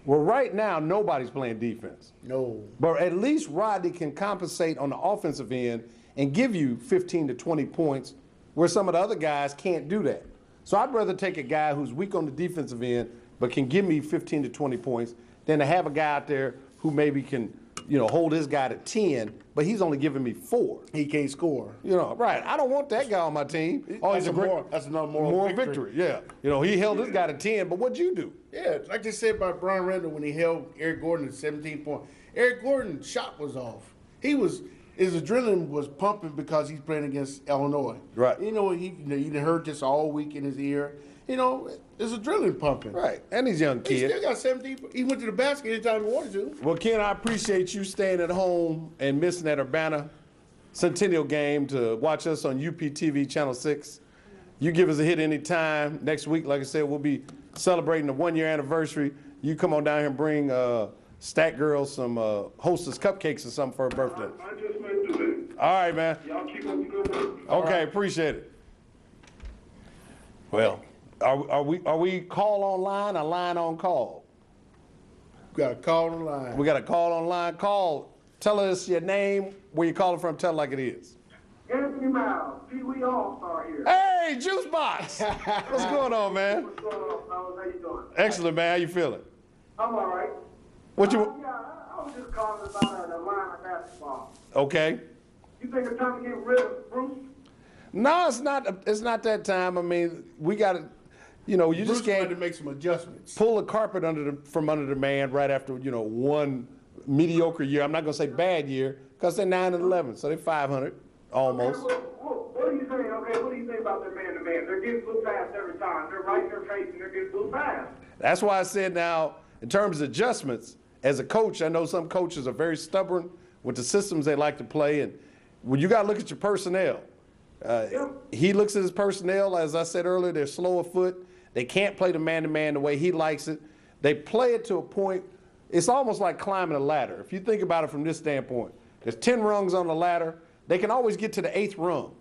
Well, right now, nobody's playing defense. No. But at least Rodney can compensate on the offensive end and give you 15 to 20 points where some of the other guys can't do that. So I'd rather take a guy who's weak on the defensive end but can give me 15 to 20 points than to have a guy out there who maybe can, hold his guy to 10, but he's only giving me 4. He can't score. Right. I don't want that guy on my team. Oh, he's That's another moral victory. Yeah. He held his guy to 10, but what'd you do? Yeah, like they said about Brian Randall when he held Eric Gordon at 17 points. Eric Gordon's shot was off. His adrenaline was pumping because he's playing against Illinois. Right. He heard this all week in his ear. His adrenaline pumping. Right. And he's a young He kid. still got 17. He went to the basket anytime he wanted to. Well, Ken, I appreciate you staying at home and missing that Urbana Centennial game to watch us on UPTV Channel 6. You give us a hit anytime. Next week, like I said, we'll be celebrating the 1-year anniversary. You come on down here and bring Stat Girl some Hostess cupcakes or something for her birthday. I just may do that. All right, man. Y'all keep up the good work. Okay, appreciate it. Well, are we call online or line on call? Got a call on the line. We got a call online. Call. Tell us your name, where you calling from. Tell it like it is. Anthony Miles, Pee Wee All-Star here. Hey, Juice Box. What's going on, man? What's going on, fellas? How you doing? Excellent, man. How you feeling? I'm all right. What you? Yeah, I was just calling about the line of basketball. Okay. You think it's time to get rid of Bruce? No, it's not. It's not that time. I mean, we got to. You Bruce just wanted can't to make some adjustments. pull the carpet from under the man right after one mediocre year. I'm not gonna say bad year because they're 9-11, so they're 500 almost. Okay, what are you saying? Okay, what do you think about their man-to-man? They're getting blue fast every time. They're right in their face and they're getting blue fast. That's why I said now, in terms of adjustments, as a coach, I know some coaches are very stubborn with the systems they like to play, and when you got to look at your personnel. He looks at his personnel, as I said earlier, they're slow of foot. They can't play the man-to-man the way he likes it. They play it to a point, it's almost like climbing a ladder. If you think about it from this standpoint, there's 10 rungs on the ladder. They can always get to the 8th rung,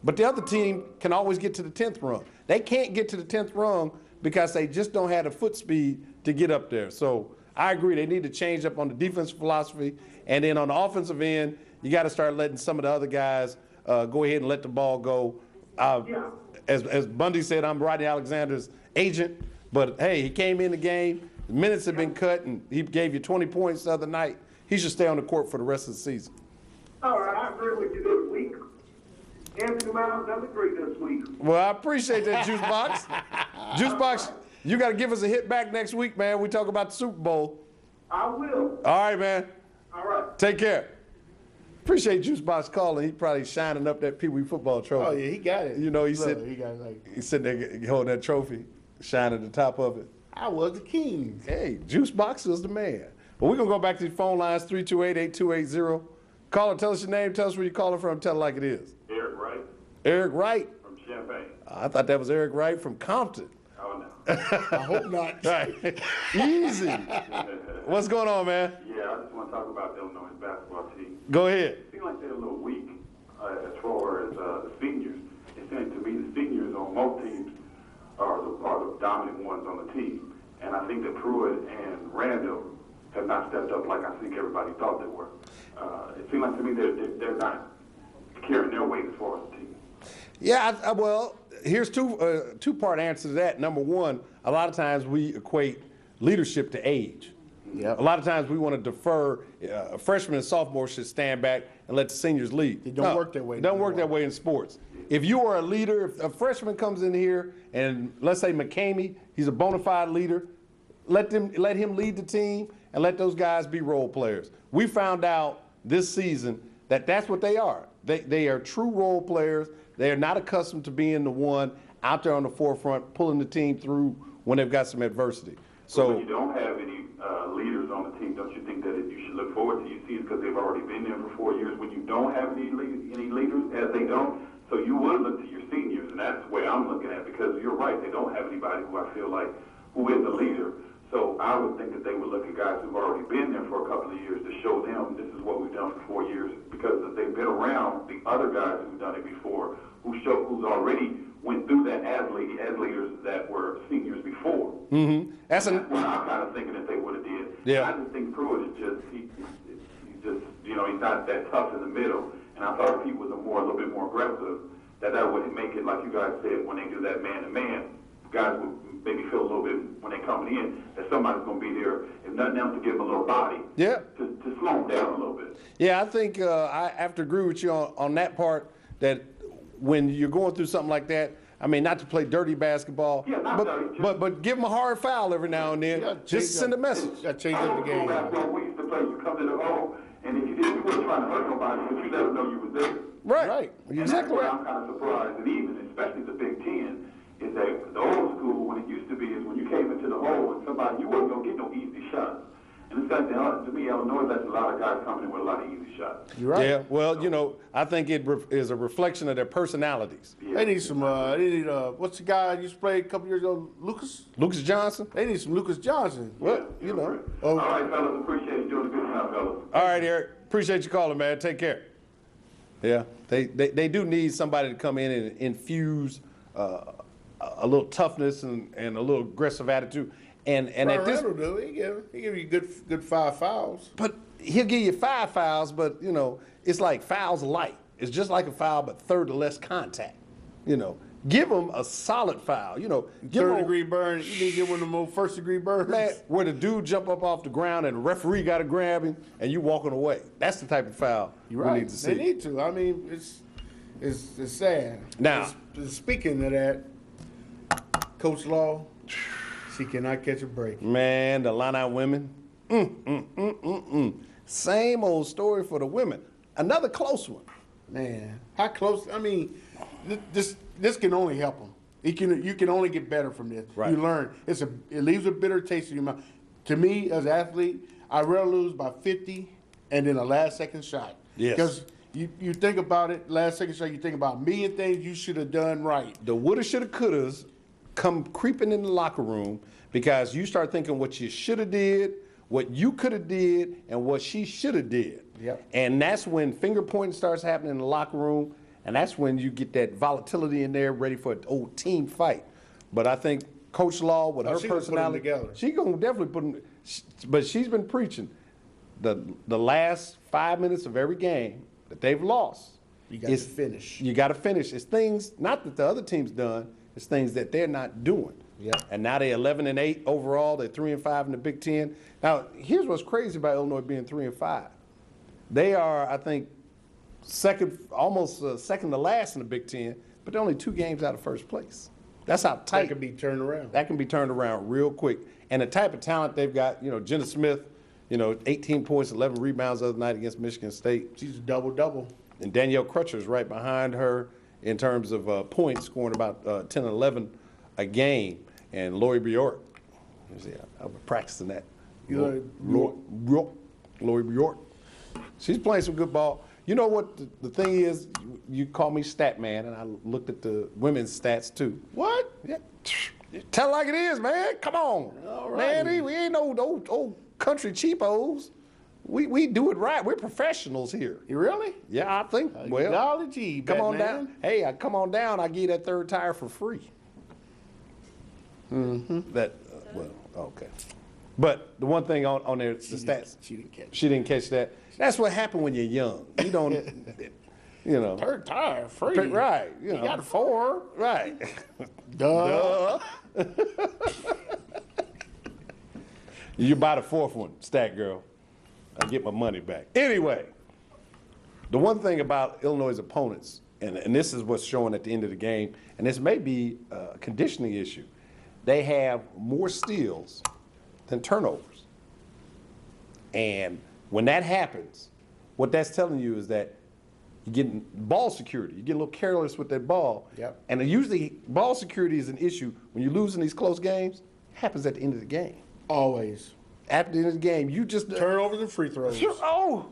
but the other team can always get to the 10th rung. They can't get to the 10th rung because they just don't have the foot speed to get up there. So I agree, they need to change up on the defensive philosophy, and then on the offensive end, you got to start letting some of the other guys go ahead and let the ball go. As Bundy said, I'm Rodney Alexander's agent, but hey, he came in the game, the minutes have been cut, and he gave you 20 points the other night. He should stay on the court for the rest of the season. All right, I agree with you this week. Anthony Miles does agree this week. Well, I appreciate that, Juice Box. Juice Box, you got to give us a hit back next week, man. We talk about the Super Bowl. I will. All right, man. All right. Take care. Appreciate Juice Box calling. He probably shining up that Pee Wee football trophy. Oh yeah, he got it. He Look, said he got it like he's sitting there holding that trophy, shining the top of it. I was the king. Hey, Juice Box is the man. But we're going to go back to the phone lines, 328-8280. Caller, tell us your name, tell us where you're calling from, tell it like it is. Eric Wright Eric Wright. from Champaign. I thought that was Eric Wright from Compton. Oh, no. I hope not. Right. Easy. What's going on, man? Yeah, I just want to talk about Illinois basketball team. Go ahead. It seems like they're a little weak as far as the seniors. It seems to me the seniors on most teams are the dominant ones on the team. And I think that Pruitt and Randall have not stepped up like I think everybody thought they were. It seems like to me they're not carrying their weight as far as the team. Yeah, well, here's two-part answer to that. Number one, a lot of times we equate leadership to age. Yep. A lot of times we want to defer. Freshmen and sophomores should stand back and let the seniors lead. It don't work that way It don't work anymore. that way in sports. If you are a leader, if a freshman comes in here and let's say McCamey, he's a bona fide leader, let him lead the team and let those guys be role players. We found out this season that that's what they are. They are true role players. They are not accustomed to being the one out there on the forefront, pulling the team through when they've got some adversity. So when you don't have any leaders on the team, don't you think that you should look forward to? You see it because they've already been been there for 4 years when you don't have any leaders, as they don't. So you would look to your seniors, and that's the way I'm looking at it, because you're right, they don't have anybody who I feel like who is a leader. So I would think that they would look at guys who've already been there for a couple of years to show them this is what we've done for 4 years, because they've been around the other guys who've done it before, who's already went through that as leaders that were seniors before. Mm-hmm. That's what I'm kind of thinking that they would have did. Yeah. I just think Pruitt is just he's not that tough in the middle. And I thought if he was a little bit more aggressive, that would make it, like you guys said, when they do that man-to-man, guys would maybe feel a little bit when they're coming in that somebody's going to be there, if nothing else, to give them a little body. Yeah. To slow them down a little bit. Yeah, I think I have to agree with you on that part, that when you're going through something like that, I mean, not to play dirty basketball, Yeah, not dirty, but give them a hard foul every now and then, just to send a message. Got to change up the game. We used to play, you come to the hole, and if you didn't, you weren't trying to hurt nobody, but you let them know you was there. Right. And Exactly that's why right. I'm kind of surprised, and even, especially the Big Ten, is that the old school, when it used to be, is when you came into the hole and somebody, you wasn't going to get no easy shots. And it's like, to me, Illinois, that's a lot of guys coming in with a lot of easy shots. You're right. Yeah, well, I think it is a reflection of their personalities. They need some. They need what's the guy used to play a couple years ago? Lucas. Lucas Johnson? They need some Lucas Johnson. Well, All right, fellas, appreciate you doing a good job, fellas. All right, Eric. Appreciate you calling, man. Take care. Yeah, they do need somebody to come in and infuse a little toughness and a little aggressive attitude. And at this, Randall do. He give you good 5 fouls. but he'll give you 5 fouls, but it's like fouls light. It's just like a foul, but third or less contact. Give him a solid foul. Give him 3rd-degree burn. You need to get one of them old 1st-degree burns. man, where the dude jump up off the ground and the referee got to grab him and you walking away. That's the type of foul You're we right. need to see. They need to. I mean, it's sad. Now- Speaking of that, Coach Law, she cannot catch a break. Man, the line-out women. Same old story for the women. Another close one. Man, how close? I mean, this can only help them. You can only get better from this. Right. You learn. It leaves a bitter taste in your mouth. To me, as an athlete, I'd rather lose by 50 and then a last-second shot. Yes. Because you think about it, last-second shot, you think about a million things you should have done right. The woulda, shoulda, couldas come creeping in the locker room because you start thinking what you should have did, what you could have did, and what she should have did. Yep. And that's when finger pointing starts happening in the locker room, and that's when you get that volatility in there, ready for an old team fight. But I think Coach Law, with her she gonna put 'em personality, together. she gonna definitely put them. But she's been preaching the last 5 minutes of every game that they've lost. You got to finish. You got to finish. It's things not that the other team's done. It's things that they're not doing. Yeah. And now they're 11-8 overall. They're 3-5 in the Big Ten. Now, here's what's crazy about Illinois being 3-5. They are, I think, almost second to last in the Big Ten, but they're only 2 games out of first place. That's how tight. That could be turned around. That can be turned around real quick. And the type of talent they've got, Jenna Smith, 18 points, 11 rebounds the other night against Michigan State. She's a double-double. And Danielle Crutcher is right behind her in terms of points, scoring about 10 and 11 a game. And Lori Bjork, I've been practicing that. Lori Bjork. She's playing some good ball. You know what the thing is? You call me stat man, and I looked at the women's stats too. What? Yeah. Tell it like it is, man. Come on. All right. Man, we ain't no old country cheapos. We do it right. We're professionals here. You really? Yeah, I think. Well, Golly gee, come on Batman. down. Hey, come on down. I give you that 3rd tire for free. Mm-hmm. Okay. But the one thing on there, the stats. She didn't catch it. She didn't catch that. That's what happened when you're young. You don't, 3rd tire, free. Right. You got a 4. Right. Duh. You buy the 4th one, stat girl. I get my money back. Anyway, the one thing about Illinois' opponents, and this is what's showing at the end of the game, and this may be a conditioning issue, they have more steals than turnovers. And when that happens, what that's telling you is that you're getting ball security. You get a little careless with that ball. Yep. And usually ball security is an issue when you're losing these close games. It happens at the end of the game. Always. At the end of the game, you just Turnovers and free throws. Oh,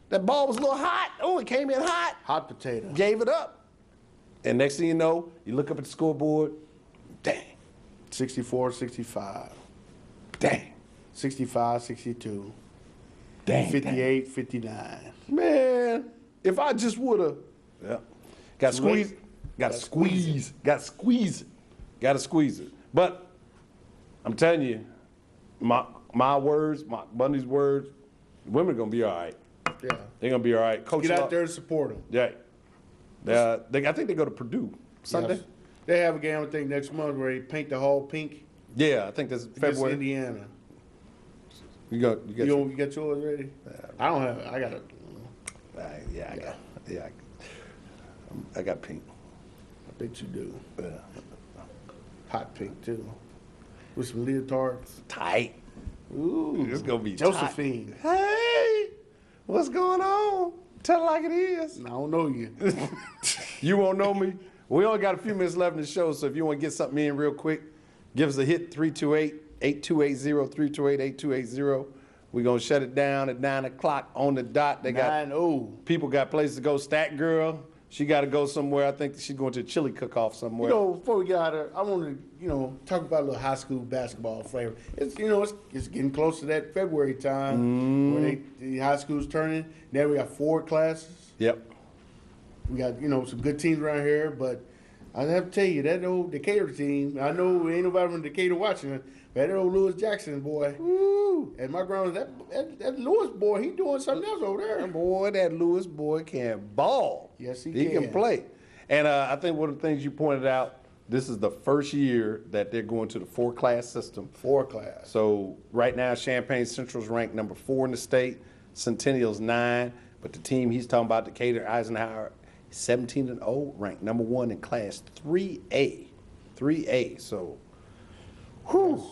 That ball was a little hot. Oh, it came in hot. Hot potato. Gave it up. And next thing you know, you look up at the scoreboard. Dang. 64, 65. Dang. 65, 62. Dang. 58, 59. Man, if I just would have. Yeah. Got squeezed. Got to squeeze. Got to squeeze it. Got to squeeze it. But I'm telling you, my words, Mark Bundy's words, women are going to be all right. Yeah. They're going to be all right. Coach Get out Love- there and support them. Yeah. I think they go to Purdue Sunday. Yes. They have a game, I think, next month where they paint the hall pink. Yeah, I think that's Against February. Indiana. You got You got yours ready? I don't have it. I got it. I got pink. I bet you do. Hot pink, too. With some leotards. Tight. Ooh. It's gonna be Josephine. tight. Hey, what's going on? Tell it like it is. I don't know you. You won't know me. We only got a few minutes left in the show, so if you want to get something in real quick, give us a hit, 328-8280, 328-8280. We're going to shut it down at 9 o'clock on the dot. They got 9-0. people got places to go. Stat Girl, she got to go somewhere. I think she's going to a chili cook-off somewhere. You know, before we get out of there, I want to, talk about a little high school basketball flavor. It's, it's getting close to that February time where the high school's turning. Now we got 4 classes. Yep. We got, some good teams around here, but I have to tell you, that old Decatur team, I know ain't nobody from Decatur watching it, but that old Lewis Jackson boy, woo, and my ground, that Lewis boy, he doing something else over there. Boy, that Lewis boy can ball. Yes, he can can. play. And I think one of the things you pointed out, this is the first year that they're going to the 4-class system. 4 class. So right now, Champaign Central's ranked number 4 in the state, Centennial's 9, but the team he's talking about, Decatur Eisenhower, 17-0, ranked number 1 in class 3A. 3A. So, whew.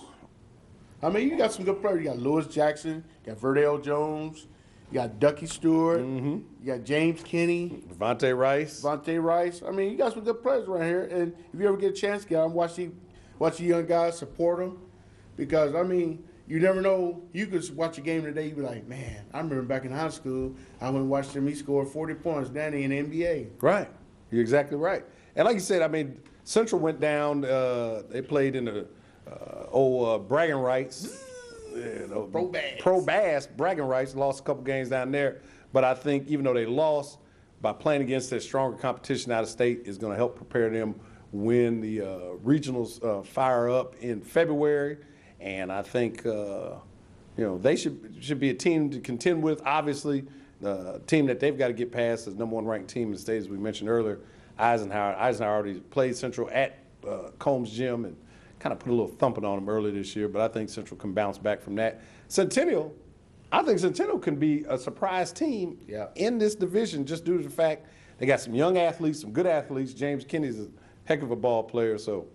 I mean, you got some good players. You got Lewis Jackson, you got Verdale Jones, you got Ducky Stewart, you got James Kinney, Devontae Rice. Vontae Rice. I mean, you got some good players around here. And if you ever get a chance, get out and watch the young guys, support them. Because, I mean, you never know. You could watch a game today, you be like, man, I remember back in high school, I went and watched him. He scored 40 points down in the NBA. Right. You're exactly right. And like you said, I mean, Central went down. They played in the bragging rights. Pro Bass bragging rights. Lost a couple games down there. But I think even though they lost, by playing against that stronger competition out of state is going to help prepare them when the regionals fire up in February. And I think, they should be a team to contend with. Obviously, the team that they've got to get past is number 1 ranked team in the state, as we mentioned earlier, Eisenhower. Eisenhower already played Central at Combs Gym and kind of put a little thumping on them earlier this year, but I think Central can bounce back from that. I think Centennial can be a surprise team in this division just due to the fact they got some young athletes, some good athletes. James Kinney's a heck of a ball player, so,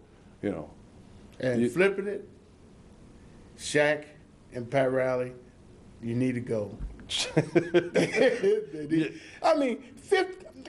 And flipping it, Shaq and Pat Riley, you need to go. I mean,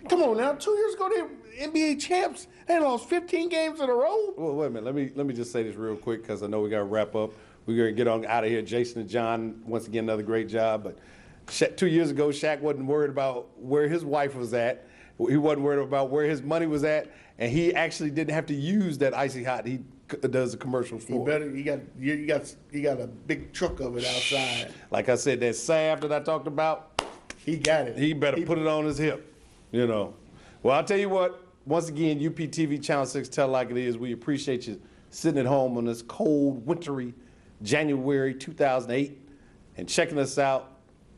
come on now. 2 years ago, they were NBA champs. They lost 15 games in a row. Well, wait a minute. Let me just say this real quick because I know we got to wrap up. We're going to get on out of here. Jason and John, once again, another great job. But 2 years ago, Shaq wasn't worried about where his wife was at. He wasn't worried about where his money was at, and he actually didn't have to use that icy hot. He does the commercials for. You got a big truck of it outside. Like I said, that salve that I talked about, he got it. He better put it on his hip, Well, I'll tell you what. Once again, UPTV Channel 6, tell like it is. We appreciate you sitting at home on this cold, wintry January 2008 and checking us out.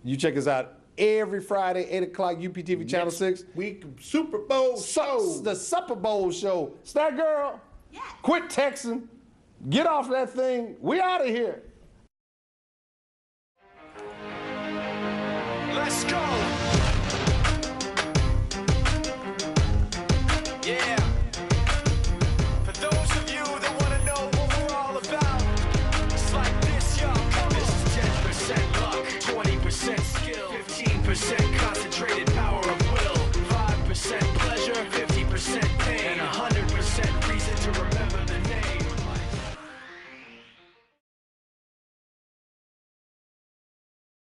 You check us out every Friday, 8 o'clock, UPTV Channel 6. Week Super Bowl show. The Super Bowl show. Star Girl, Yes. quit texting. Get off that thing. We out of here. Let's go.